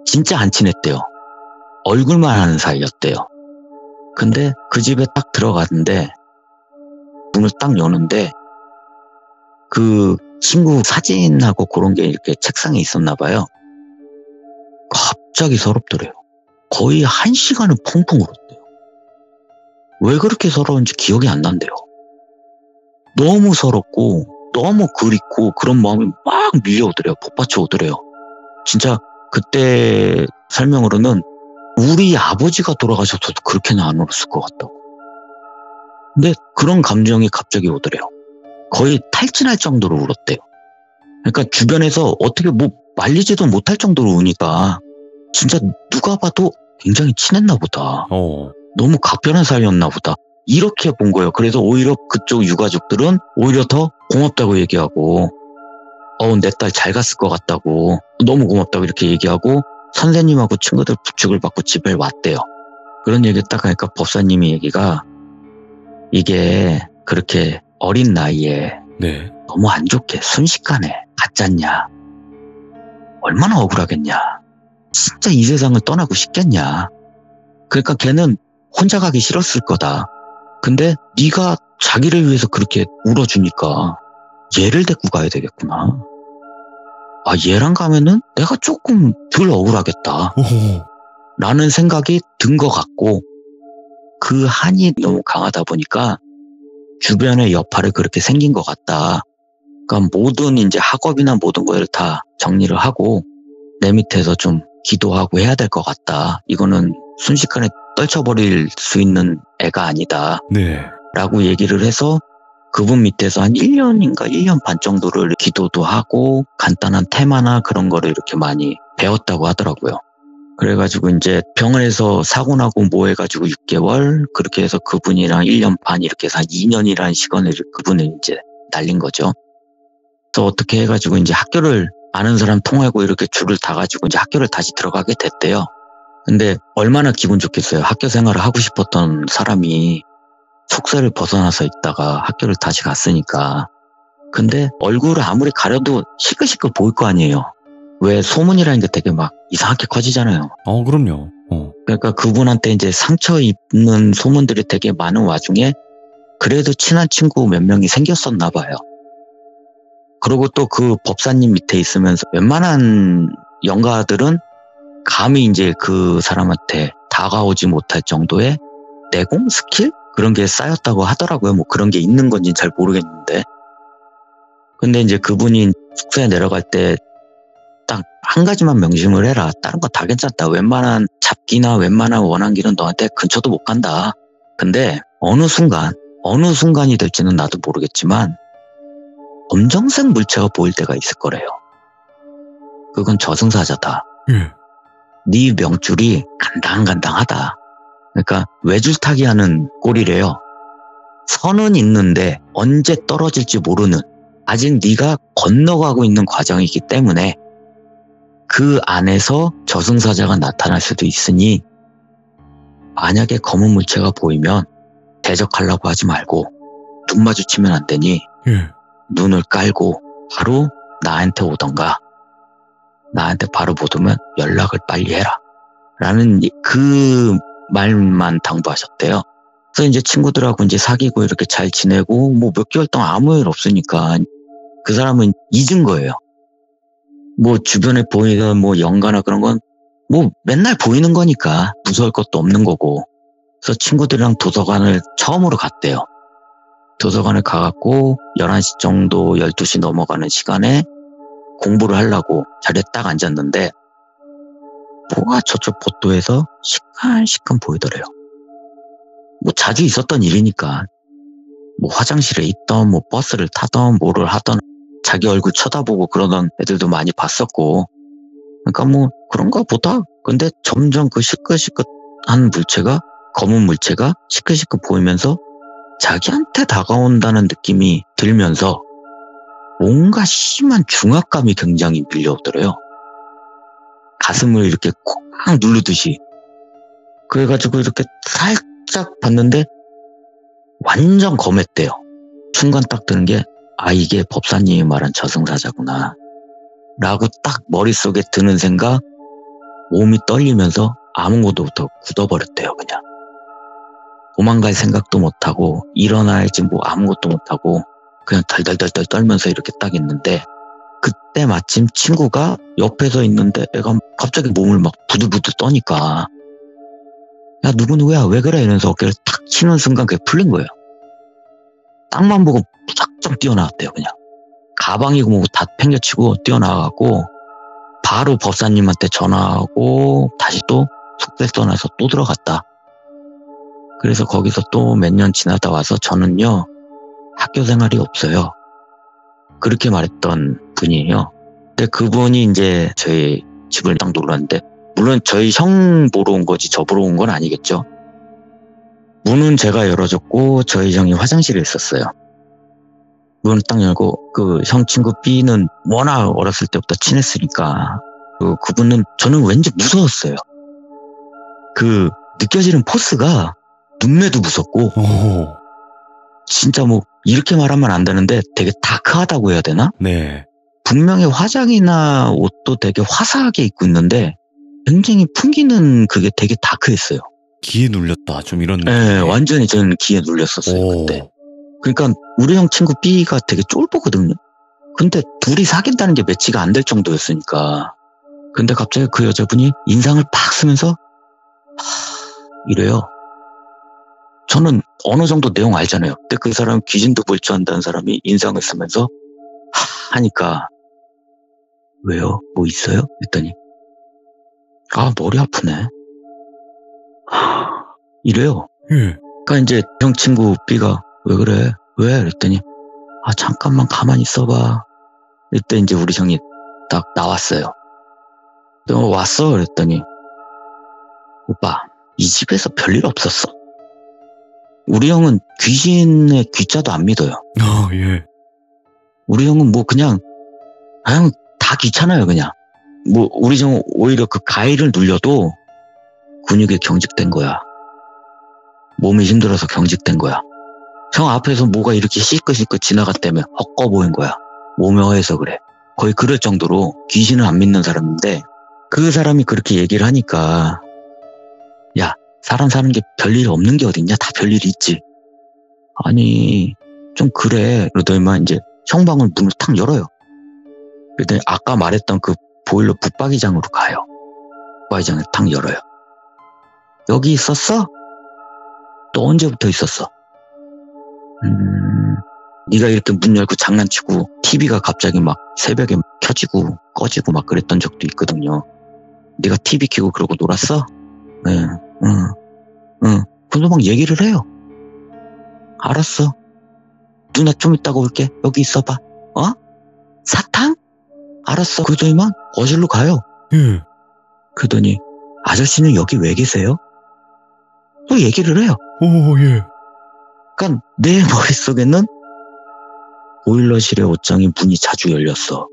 진짜 안 친했대요. 얼굴만 아는 사이였대요. 근데 그 집에 딱 들어갔는데 문을 딱 여는데 그 친구 사진하고 그런 게 이렇게 책상에 있었나 봐요. 갑자기 서럽더래요. 거의 1시간을 펑펑 울었대요. 왜 그렇게 서러운지 기억이 안 난대요. 너무 서럽고 너무 그립고 그런 마음이 막 밀려오더래요. 복받쳐 오더래요. 진짜 그때 설명으로는 우리 아버지가 돌아가셔도 그렇게는 안 울었을 것 같다고. 근데 그런 감정이 갑자기 오더래요. 거의 탈진할 정도로 울었대요. 그러니까 주변에서 어떻게 뭐 말리지도 못할 정도로 우니까 진짜 누가 봐도 굉장히 친했나 보다. 너무 각별한 사이였나 보다. 이렇게 본 거예요. 그래서 오히려 그쪽 유가족들은 오히려 더 고맙다고 얘기하고 내 딸 잘 갔을 것 같다고 너무 고맙다고 이렇게 얘기하고 선생님하고 친구들 부축을 받고 집에 왔대요. 그런 얘기 딱 하니까 법사님이 얘기가 이게 그렇게 어린 나이에 네. 너무 안 좋게 순식간에 갔잖냐. 얼마나 억울하겠냐. 진짜 이 세상을 떠나고 싶겠냐. 그러니까 걔는 혼자 가기 싫었을 거다. 근데 네가 자기를 위해서 그렇게 울어주니까 얘를 데리고 가야 되겠구나. 얘랑 가면은 내가 조금 덜 억울하겠다. 라는 생각이 든 것 같고 그 한이 너무 강하다 보니까 주변의 여파를 그렇게 생긴 것 같다. 그러니까 모든 이제 학업이나 모든 거를 다 정리를 하고 내 밑에서 좀 기도하고 해야 될 것 같다. 이거는 순식간에 떨쳐버릴 수 있는 애가 아니다. 네. 라고 얘기를 해서 그분 밑에서 한 1년인가 1년 반 정도를 기도도 하고 간단한 테마나 그런 거를 이렇게 많이 배웠다고 하더라고요. 그래가지고 이제 병원에서 사고 나고 뭐 해가지고 6개월 그렇게 해서 그분이랑 1년 반 이렇게 해서 한 2년이라는 시간을 그분을 이제 날린 거죠. 그래서 어떻게 해가지고 이제 학교를 아는 사람 통하고 이렇게 줄을 다 가지고 이제 학교를 다시 들어가게 됐대요. 근데 얼마나 기분 좋겠어요. 학교 생활을 하고 싶었던 사람이 속세를 벗어나서 있다가 학교를 다시 갔으니까. 근데 얼굴을 아무리 가려도 시끌시끌 보일 거 아니에요. 왜 소문이라는 게 되게 막 이상하게 커지잖아요. 그럼요. 그러니까 그분한테 이제 상처 입는 소문들이 되게 많은 와중에 그래도 친한 친구 몇 명이 생겼었나 봐요. 그리고 또 그 법사님 밑에 있으면서 웬만한 영가들은 감히 이제 그 사람한테 다가오지 못할 정도의 내공 스킬? 그런 게 쌓였다고 하더라고요. 뭐 그런 게 있는 건지 잘 모르겠는데. 근데 이제 그분이 숙소에 내려갈 때 딱 한 가지만 명심을 해라. 다른 거 다 괜찮다. 웬만한 잡기나 웬만한 원한기는 너한테 근처도 못 간다. 근데 어느 순간이 될지는 나도 모르겠지만 검정색 물체가 보일 때가 있을 거래요. 그건 저승사자다. 네 명줄이 간당간당하다. 그러니까 외줄타기 하는 꼴이래요. 선은 있는데 언제 떨어질지 모르는, 아직 네가 건너가고 있는 과정이기 때문에 그 안에서 저승사자가 나타날 수도 있으니 만약에 검은 물체가 보이면 대적하려고 하지 말고 눈 마주치면 안 되니 눈을 깔고 바로 나한테 오던가, 나한테 바로 못 오면 연락을 빨리 해라 라는 그 말만 당부하셨대요. 그래서 이제 친구들하고 이제 사귀고 이렇게 잘 지내고 뭐 몇 개월 동안 아무 일 없으니까 그 사람은 잊은 거예요. 뭐 주변에 보이던 뭐 연가나 그런 건 뭐 맨날 보이는 거니까 무서울 것도 없는 거고. 그래서 친구들이랑 도서관을 처음으로 갔대요. 도서관에 가갖고 11시 정도 12시 넘어가는 시간에 공부를 하려고 자리에 딱 앉았는데 뭐가 저쪽 복도에서 시큰시큰 보이더래요. 뭐 자주 있었던 일이니까 뭐 화장실에 있던 뭐 버스를 타던 뭐를 하던 자기 얼굴 쳐다보고 그러던 애들도 많이 봤었고, 그러니까 뭐 그런가 보다. 근데 점점 그 시끌시끌한 물체가, 검은 물체가 시끌시끌 보이면서 자기한테 다가온다는 느낌이 들면서 뭔가 심한 중압감이 굉장히 밀려오더래요. 가슴을 이렇게 콕 누르듯이. 그래가지고 이렇게 살짝 봤는데 완전 검했대요. 순간 딱 드는 게, 아, 이게 법사님이 말한 저승사자구나 라고 딱 머릿속에 드는 생각, 몸이 떨리면서 아무것도 못하고 굳어버렸대요. 그냥 도망갈 생각도 못하고 일어나야지 뭐 아무것도 못하고 그냥 덜덜덜덜 떨면서 이렇게 딱 있는데, 그때 마침 친구가 옆에 서 있는데 애가 갑자기 몸을 막 부들부들 떠니까, 야 누구누구야 왜 그래 이러면서 어깨를 탁 치는 순간 그게 풀린 거예요. 땅만 보고 무작정 뛰어나왔대요. 그냥 가방이고 뭐고 다 팽개치고 뛰어나가고 바로 법사님한테 전화하고 다시 또 숙제 떠나서 또 들어갔다. 그래서 거기서 또 몇 년 지나다 와서 저는요 학교 생활이 없어요. 그렇게 말했던 분이에요. 근데 그분이 이제 저희 집을 딱 놀러 왔는데, 물론 저희 형 보러 온 거지 저 보러 온 건 아니겠죠. 문은 제가 열어줬고 저희 형이 화장실에 있었어요. 문을 딱 열고 그 형 친구 B는 워낙 어렸을 때부터 친했으니까 그분은 저는 왠지 무서웠어요. 그 느껴지는 포스가 눈매도 무섭고 오. 진짜 뭐 이렇게 말하면 안 되는데 되게 다크하다고 해야 되나? 네. 분명히 화장이나 옷도 되게 화사하게 입고 있는데 굉장히 풍기는 그게 되게 다크했어요. 기에 눌렸다. 좀 이런 느낌. 네, 완전히 저는 기에 눌렸었어요. 오. 그때. 그러니까 우리 형 친구 B가 되게 쫄보거든요. 근데 둘이 사귄다는 게 매치가 안 될 정도였으니까. 근데 갑자기 그 여자분이 인상을 팍 쓰면서 이래요. 저는 어느 정도 내용 알잖아요. 근데 그 사람 귀신도 볼 줄 안다는 사람이 인상을 쓰면서 하니까 왜요? 뭐 있어요? 했더니 아 머리 아프네. 이래요. 그러니까 이제 형 친구 B가 왜 그래? 왜? 그랬더니 아 잠깐만 가만히 있어봐. 이때 이제 우리 형이 딱 나왔어요. 너 왔어? 그랬더니 오빠 이 집에서 별일 없었어. 우리 형은 귀신의 귀자도 안 믿어요. 예. 우리 형은 뭐 그냥 다 귀찮아요. 그냥 뭐 우리 형은 오히려 그 가위를 눌려도 근육이 경직된 거야. 몸이 힘들어서 경직된 거야. 형 앞에서 뭐가 이렇게 시끌시끌 지나갔다며 헛거 보인 거야. 몸이 허해서 그래. 거의 그럴 정도로 귀신을 안 믿는 사람인데, 그 사람이 그렇게 얘기를 하니까 야 사람 사는 게 별일 없는 게 어딨냐? 다 별일이 있지. 아니 좀 그래. 그러더니만 이제 형 방을 문을 탁 열어요. 그랬더니 아까 말했던 그 보일러 붙박이장으로 가요. 붙박이장을 탁 열어요. 여기 있었어? 또 언제부터 있었어? 네가 이렇게 문 열고 장난치고 TV가 갑자기 막 새벽에 켜지고 꺼지고 막 그랬던 적도 있거든요. 네가 TV 켜고 그러고 놀았어? 네, 응. 그래서 막 얘기를 해요. 알았어. 누나 좀 이따가 올게. 여기 있어봐. 어? 사탕? 알았어. 그러더니만 거실로 가요. 예. 그러더니 아저씨는 여기 왜 계세요? 또 얘기를 해요. 오, 예. 그러니까 내 머릿속에는 보일러실의 옷장이 문이 자주 열렸어.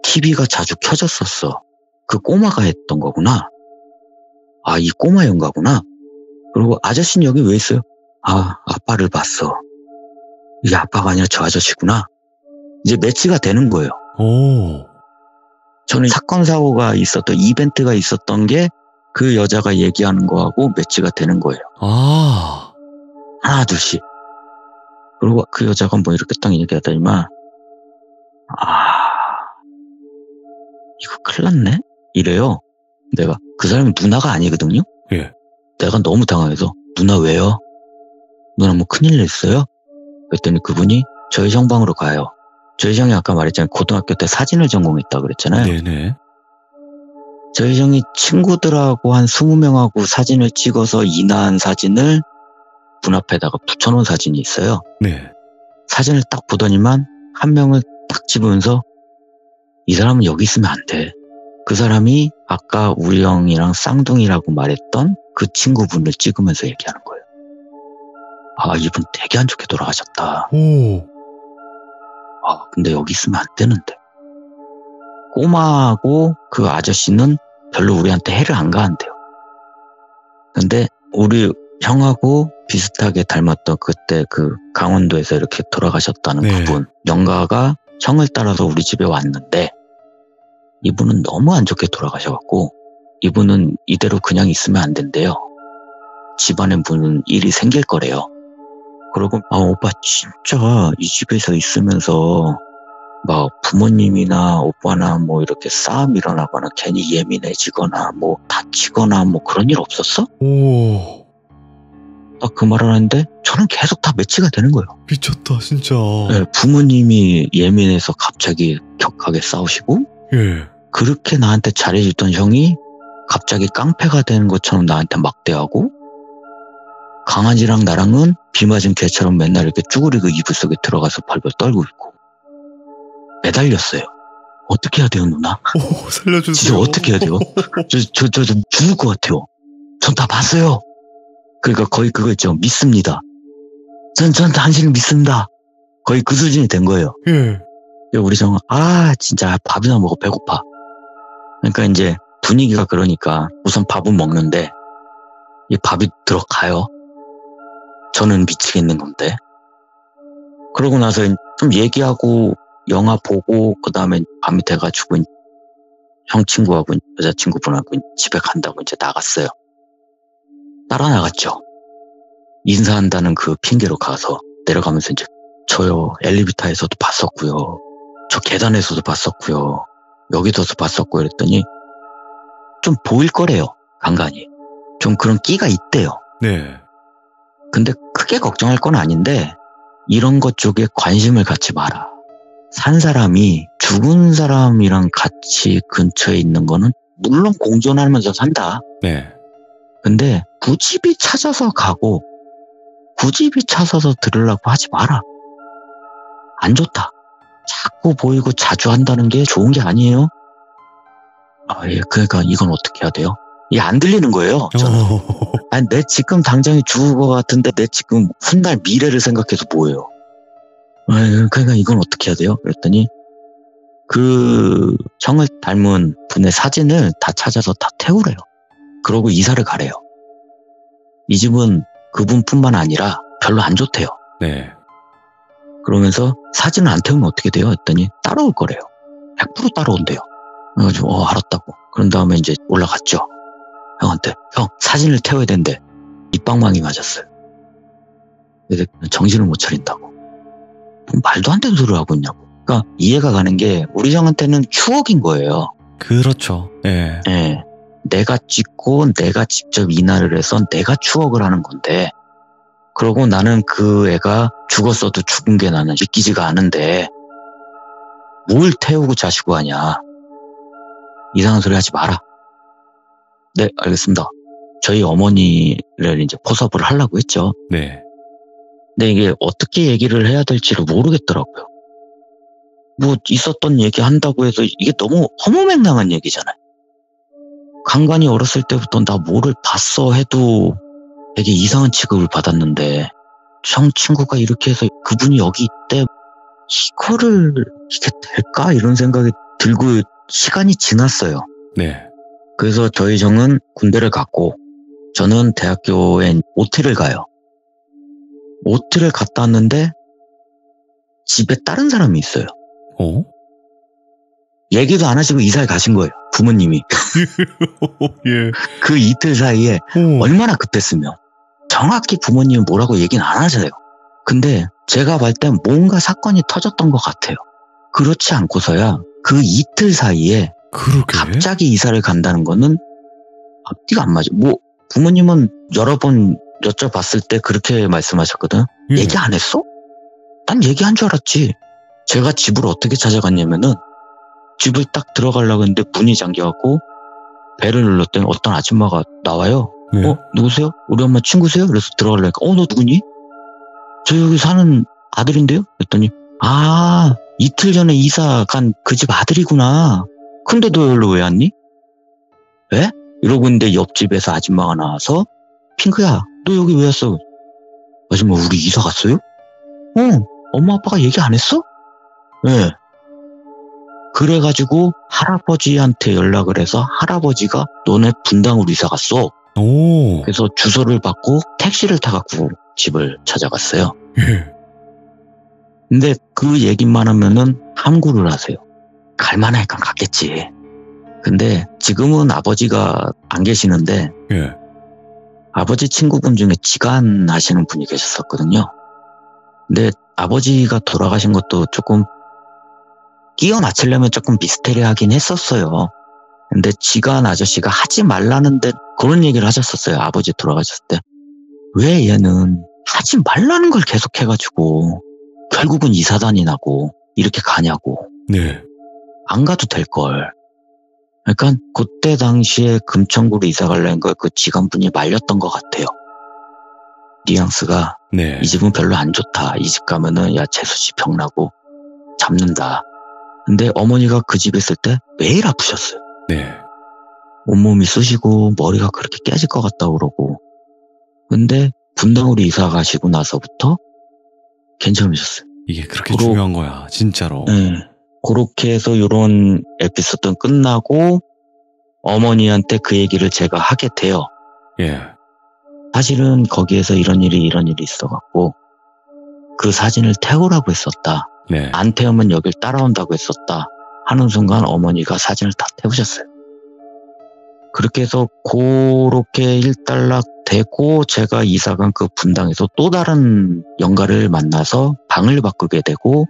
TV가 자주 켜졌었어. 그 꼬마가 했던 거구나. 아, 이 꼬마 연가구나. 그리고 아저씨는 여기 왜 있어요? 아, 아빠를 봤어. 이게 아빠가 아니라 저 아저씨구나. 이제 매치가 되는 거예요. 오. 저는 사건 사고가 있었던 이벤트가 있었던 게 그 여자가 얘기하는 거하고 매치가 되는 거예요. 아. 하나 둘씩. 그리고 그 여자가 뭐 이렇게 딱 얘기하더니만 이거 큰일 났네? 이래요. 내가 그 사람이 누나가 아니거든요. 예. 내가 너무 당황해서 누나 왜요? 누나 뭐 큰일 냈어요? 그랬더니 그분이 저희 형방으로 가요. 저희 형이 아까 말했잖아요. 고등학교 때 사진을 전공했다 그랬잖아요. 네네. 저희 형이 친구들하고 한 20명하고 사진을 찍어서 인화한 사진을 문 앞에다가 붙여놓은 사진이 있어요. 네. 사진을 딱 보더니만 한 명을 딱 집으면서 이 사람은 여기 있으면 안 돼. 그 사람이 아까 우리 형이랑 쌍둥이라고 말했던 그 친구분을 찍으면서 얘기하는 거예요. 아, 이분 되게 안 좋게 돌아가셨다. 오. 아, 근데 여기 있으면 안 되는데. 꼬마하고 그 아저씨는 별로 우리한테 해를 안 가한대요. 근데 우리 형하고 비슷하게 닮았던 그때 그 강원도에서 이렇게 돌아가셨다는 네. 그분, 영가가 형을 따라서 우리 집에 왔는데 이분은 너무 안 좋게 돌아가셔갖고 이분은 이대로 그냥 있으면 안 된대요. 집안에 무슨 일이 생길 거래요. 그러고 오빠 진짜 이 집에서 있으면서 막 부모님이나 오빠나 뭐 이렇게 싸움 일어나거나 괜히 예민해지거나 뭐 다치거나 뭐 그런 일 없었어? 오. 딱 그 말을 하는데 저는 계속 다 매치가 되는 거예요. 미쳤다, 진짜. 네, 부모님이 예민해서 갑자기 격하게 싸우시고 예. 그렇게 나한테 잘해주던 형이 갑자기 깡패가 되는 것처럼 나한테 막대하고 강아지랑 나랑은 비 맞은 개처럼 맨날 이렇게 쭈그리고 이불 속에 들어가서 벌벌 떨고 있고 매달렸어요. 어떻게 해야 돼요, 누나? 오, 살려주세요. 진짜 어떻게 해야 돼요? 저 죽을 것 같아요. 전 다 봤어요. 그러니까 거의 그거 있죠. 믿습니다. 전 당신을 믿습니다. 거의 그 수준이 된 거예요. 예. 우리 정은 진짜 밥이나 먹어 배고파. 그러니까 이제 분위기가 그러니까 우선 밥은 먹는데 이 밥이 들어가요. 저는 미치겠는 건데. 그러고 나서 좀 얘기하고 영화 보고 그다음에 밤이 돼가지고 형 친구하고 여자친구분하고 집에 간다고 이제 나갔어요. 따라 나갔죠. 인사한다는 그 핑계로 가서 내려가면서 이제 저요 엘리베이터에서도 봤었고요. 저 계단에서도 봤었고요. 여기서도 봤었고 이랬더니 좀 보일 거래요. 간간히. 좀 그런 끼가 있대요. 네. 근데 크게 걱정할 건 아닌데 이런 것 쪽에 관심을 갖지 마라. 산 사람이 죽은 사람이랑 같이 근처에 있는 거는 물론 공존하면서 산다. 네. 근데 구집이 찾아서 가고 구집이 찾아서 들으려고 하지 마라. 안 좋다. 자꾸 보이고 자주 한다는 게 좋은 게 아니에요. 예, 그러니까 이건 어떻게 해야 돼요? 이게 안 들리는 거예요. 저는. 아니, 내 지금 당장에 죽을 것 같은데 내 지금 훗날 미래를 생각해서 뭐예요? 그러니까 이건 어떻게 해야 돼요? 그랬더니 그 형을 닮은 분의 사진을 다 찾아서 다 태우래요. 그러고 이사를 가래요. 이 집은 그분뿐만 아니라 별로 안 좋대요. 네. 그러면서 사진을 안 태우면 어떻게 돼요? 했더니 따라올 거래요. 100% 따라온대요. 그래가지고 알았다고. 그런 다음에 이제 올라갔죠. 형한테 형 사진을 태워야 된대. 입방망이 맞았어요. 그래서 정신을 못 차린다고. 말도 안 되는 소리를 하고 있냐고. 그러니까 이해가 가는 게 우리 형한테는 추억인 거예요. 그렇죠. 예. 예. 내가 찍고 내가 직접 인화를 해서 내가 추억을 하는 건데 그러고 나는 그 애가 죽었어도 죽은 게 나는 믿기지가 않은데 뭘 태우고 자시고 하냐. 이상한 소리 하지 마라. 네, 알겠습니다. 저희 어머니를 이제 포섭을 하려고 했죠. 네. 근데 이게 어떻게 얘기를 해야 될지를 모르겠더라고요. 뭐 있었던 얘기 한다고 해서 이게 너무 허무맹랑한 얘기잖아요. 간간히 어렸을 때부터 나 뭐를 봤어 해도 되게 이상한 취급을 받았는데 형 친구가 이렇게 해서 그분이 여기 있대. 이거를 이게 될까? 이런 생각이 들고 시간이 지났어요. 네. 그래서 저희 형은 군대를 갔고 저는 대학교에 OT를 가요. OT를 갔다 왔는데 집에 다른 사람이 있어요. 어? 얘기도 안 하시고 이사를 가신 거예요. 부모님이. 예. 그 이틀 사이에 얼마나 급했으면 정확히 부모님은 뭐라고 얘기는 안 하세요. 근데 제가 볼 땐 뭔가 사건이 터졌던 것 같아요. 그렇지 않고서야 그 이틀 사이에 그러게? 갑자기 이사를 간다는 거는 앞뒤가 안 맞아. 뭐 부모님은 여러 번 여쭤봤을 때 그렇게 말씀하셨거든. 예. 얘기 안 했어? 난 얘기한 줄 알았지. 제가 집을 어떻게 찾아갔냐면은 집을 딱 들어가려고 했는데 문이 잠겨갖고 배를 눌렀더니 어떤 아줌마가 나와요. 네. 누구세요? 우리 엄마 친구세요? 그래서 들어가려니까 너 누구니? 저 여기 사는 아들인데요? 그랬더니 이틀 전에 이사 간 그 집 아들이구나. 근데 너 여기로 왜 왔니? 왜? 이러고 있는데 옆집에서 아줌마가 나와서 핑크야 너 여기 왜 왔어? 아줌마 우리 이사 갔어요? 엄마 아빠가 얘기 안 했어? 네. 그래가지고 할아버지한테 연락을 해서 할아버지가 너네 분당으로 이사 갔어. 오. 그래서 주소를 받고 택시를 타갖고 집을 찾아갔어요. 예. 근데 그 얘기만 하면은 함구를 하세요. 갈만하니까 갔겠지. 근데 지금은 아버지가 안 계시는데 예. 아버지 친구분 중에 지간 하시는 분이 계셨었거든요. 근데 아버지가 돌아가신 것도 조금 끼워 맞추려면 조금 미스테리하긴 했었어요. 근데 지간 아저씨가 하지 말라는데 그런 얘기를 하셨었어요. 아버지 돌아가셨을 때. 왜 얘는 하지 말라는 걸 계속 해가지고 결국은 이사단이 나고 이렇게 가냐고. 네. 안 가도 될걸. 그러니까 그때 당시에 금천구로 이사 가려는 걸 그 지간분이 말렸던 것 같아요. 뉘앙스가 네. 이 집은 별로 안 좋다. 이 집 가면은 야 재수씨 병나고 잡는다. 근데 어머니가 그 집에 있을 때 매일 아프셨어요. 네. 온몸이 쑤시고 머리가 그렇게 깨질 것 같다고 그러고. 근데 분당으로 이사 가시고 나서부터 괜찮으셨어요. 이게 그렇게 중요한 거야, 진짜로. 네. 그렇게 해서 이런 에피소드는 끝나고 어머니한테 그 얘기를 제가 하게 돼요. 예. 사실은 거기에서 이런 일이 있어갖고 그 사진을 태우라고 했었다. 네. 안 태우면 여길 따라온다고 했었다. 하는 순간 어머니가 사진을 다 태우셨어요. 그렇게 해서 그렇게 일단락 되고 제가 이사간 그 분당에서 또 다른 영가를 만나서 방을 바꾸게 되고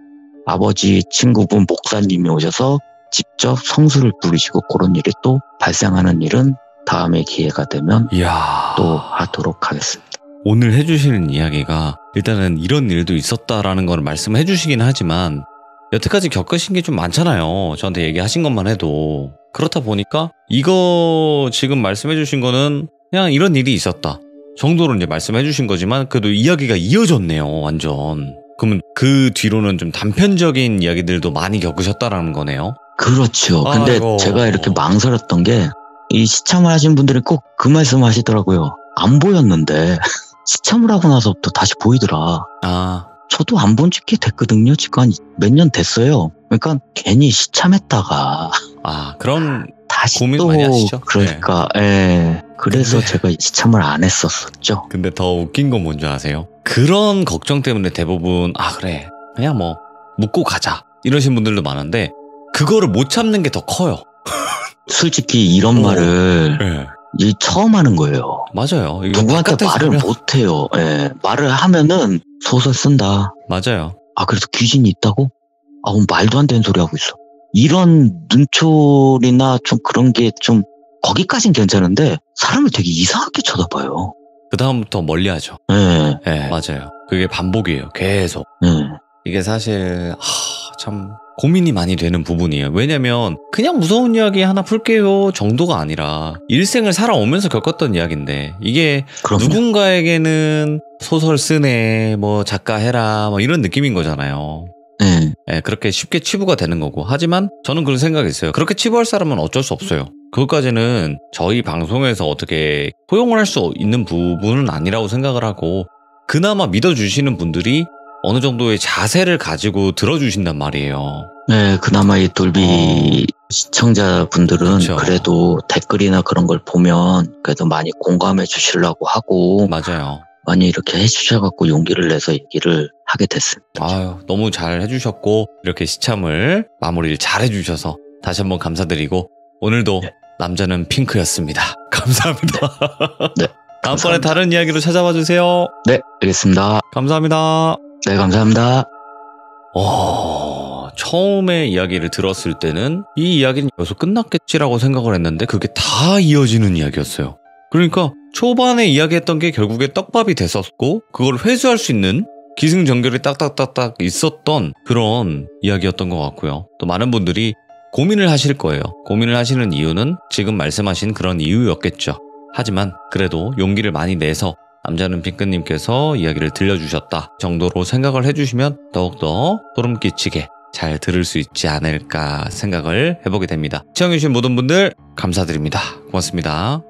아버지 친구분 목사님이 오셔서 직접 성수를 부리시고 그런 일이 또 발생하는 일은 다음에 기회가 되면 이야. 또 하도록 하겠습니다. 오늘 해주시는 이야기가 일단은 이런 일도 있었다라는 걸 말씀해 주시긴 하지만 여태까지 겪으신 게 좀 많잖아요. 저한테 얘기하신 것만 해도. 그렇다 보니까 이거 지금 말씀해 주신 거는 그냥 이런 일이 있었다 정도로 이제 말씀해 주신 거지만 그래도 이야기가 이어졌네요. 완전. 그러면 그 뒤로는 좀 단편적인 이야기들도 많이 겪으셨다라는 거네요. 그렇죠. 근데 아이고. 제가 이렇게 망설였던 게 이 시참을 하신 분들이 꼭 그 말씀 하시더라고요. 안 보였는데 시참을 하고 나서부터 다시 보이더라. 아. 저도 안 본 지 꽤 됐거든요. 지금 한 몇 년 됐어요. 그러니까 괜히 시참했다가 그런 다시 고민 또 많이 하시죠? 그러니까 예. 그래서 근데- 제가 시참을 안 했었었죠. 근데 더 웃긴 건 뭔지 아세요? 그런 걱정 때문에 대부분 그래 그냥 뭐 묻고 가자 이러신 분들도 많은데 그거를 못 참는 게 더 커요. 솔직히 이런 말을 네. 이 처음 하는 거예요. 맞아요. 이거 누구한테 바깥에서 말을 하면- 못 해요. 예. 말을 하면은 소설 쓴다. 맞아요. 그래서 귀신이 있다고? 그럼 말도 안 되는 소리 하고 있어. 이런 눈초리나 좀 그런 게 좀 거기까진 괜찮은데 사람을 되게 이상하게 쳐다봐요. 그 다음부터 멀리하죠. 예. 네, 맞아요. 그게 반복이에요. 계속. 예. 이게 사실 참 고민이 많이 되는 부분이에요. 왜냐면 그냥 무서운 이야기 하나 풀게요 정도가 아니라 일생을 살아오면서 겪었던 이야기인데 이게 그럼요. 누군가에게는 소설 쓰네 뭐 작가 해라 뭐 이런 느낌인 거잖아요. 네. 예, 그렇게 쉽게 치부가 되는 거고. 하지만 저는 그런 생각이 있어요. 그렇게 치부할 사람은 어쩔 수 없어요. 그것까지는 저희 방송에서 어떻게 포용을 할 수 있는 부분은 아니라고 생각을 하고, 그나마 믿어주시는 분들이 어느 정도의 자세를 가지고 들어주신단 말이에요. 네, 그나마 이 돌비 시청자분들은 그쵸. 그래도 댓글이나 그런 걸 보면 그래도 많이 공감해 주시려고 하고 맞아요. 많이 이렇게 해주셔갖고 용기를 내서 얘기를 하게 됐습니다. 아유, 너무 잘 해주셨고, 이렇게 시참을 마무리를 잘 해주셔서 다시 한번 감사드리고, 오늘도 네. 남자는 핑크였습니다. 감사합니다. 네. 다음번에 감사합니다. 다른 이야기로 찾아와 주세요. 네, 알겠습니다. 감사합니다. 네, 감사합니다. 처음에 이야기를 들었을 때는 이 이야기는 여기서 끝났겠지라고 생각을 했는데 그게 다 이어지는 이야기였어요. 그러니까 초반에 이야기했던 게 결국에 떡밥이 됐었고, 그걸 회수할 수 있는 기승전결이 딱딱딱딱 있었던 그런 이야기였던 것 같고요. 또 많은 분들이 고민을 하실 거예요. 고민을 하시는 이유는 지금 말씀하신 그런 이유였겠죠. 하지만 그래도 용기를 많이 내서 남자는 핑크님께서 이야기를 들려주셨다 정도로 생각을 해주시면 더욱더 소름 끼치게 잘 들을 수 있지 않을까 생각을 해보게 됩니다. 시청해주신 모든 분들 감사드립니다. 고맙습니다.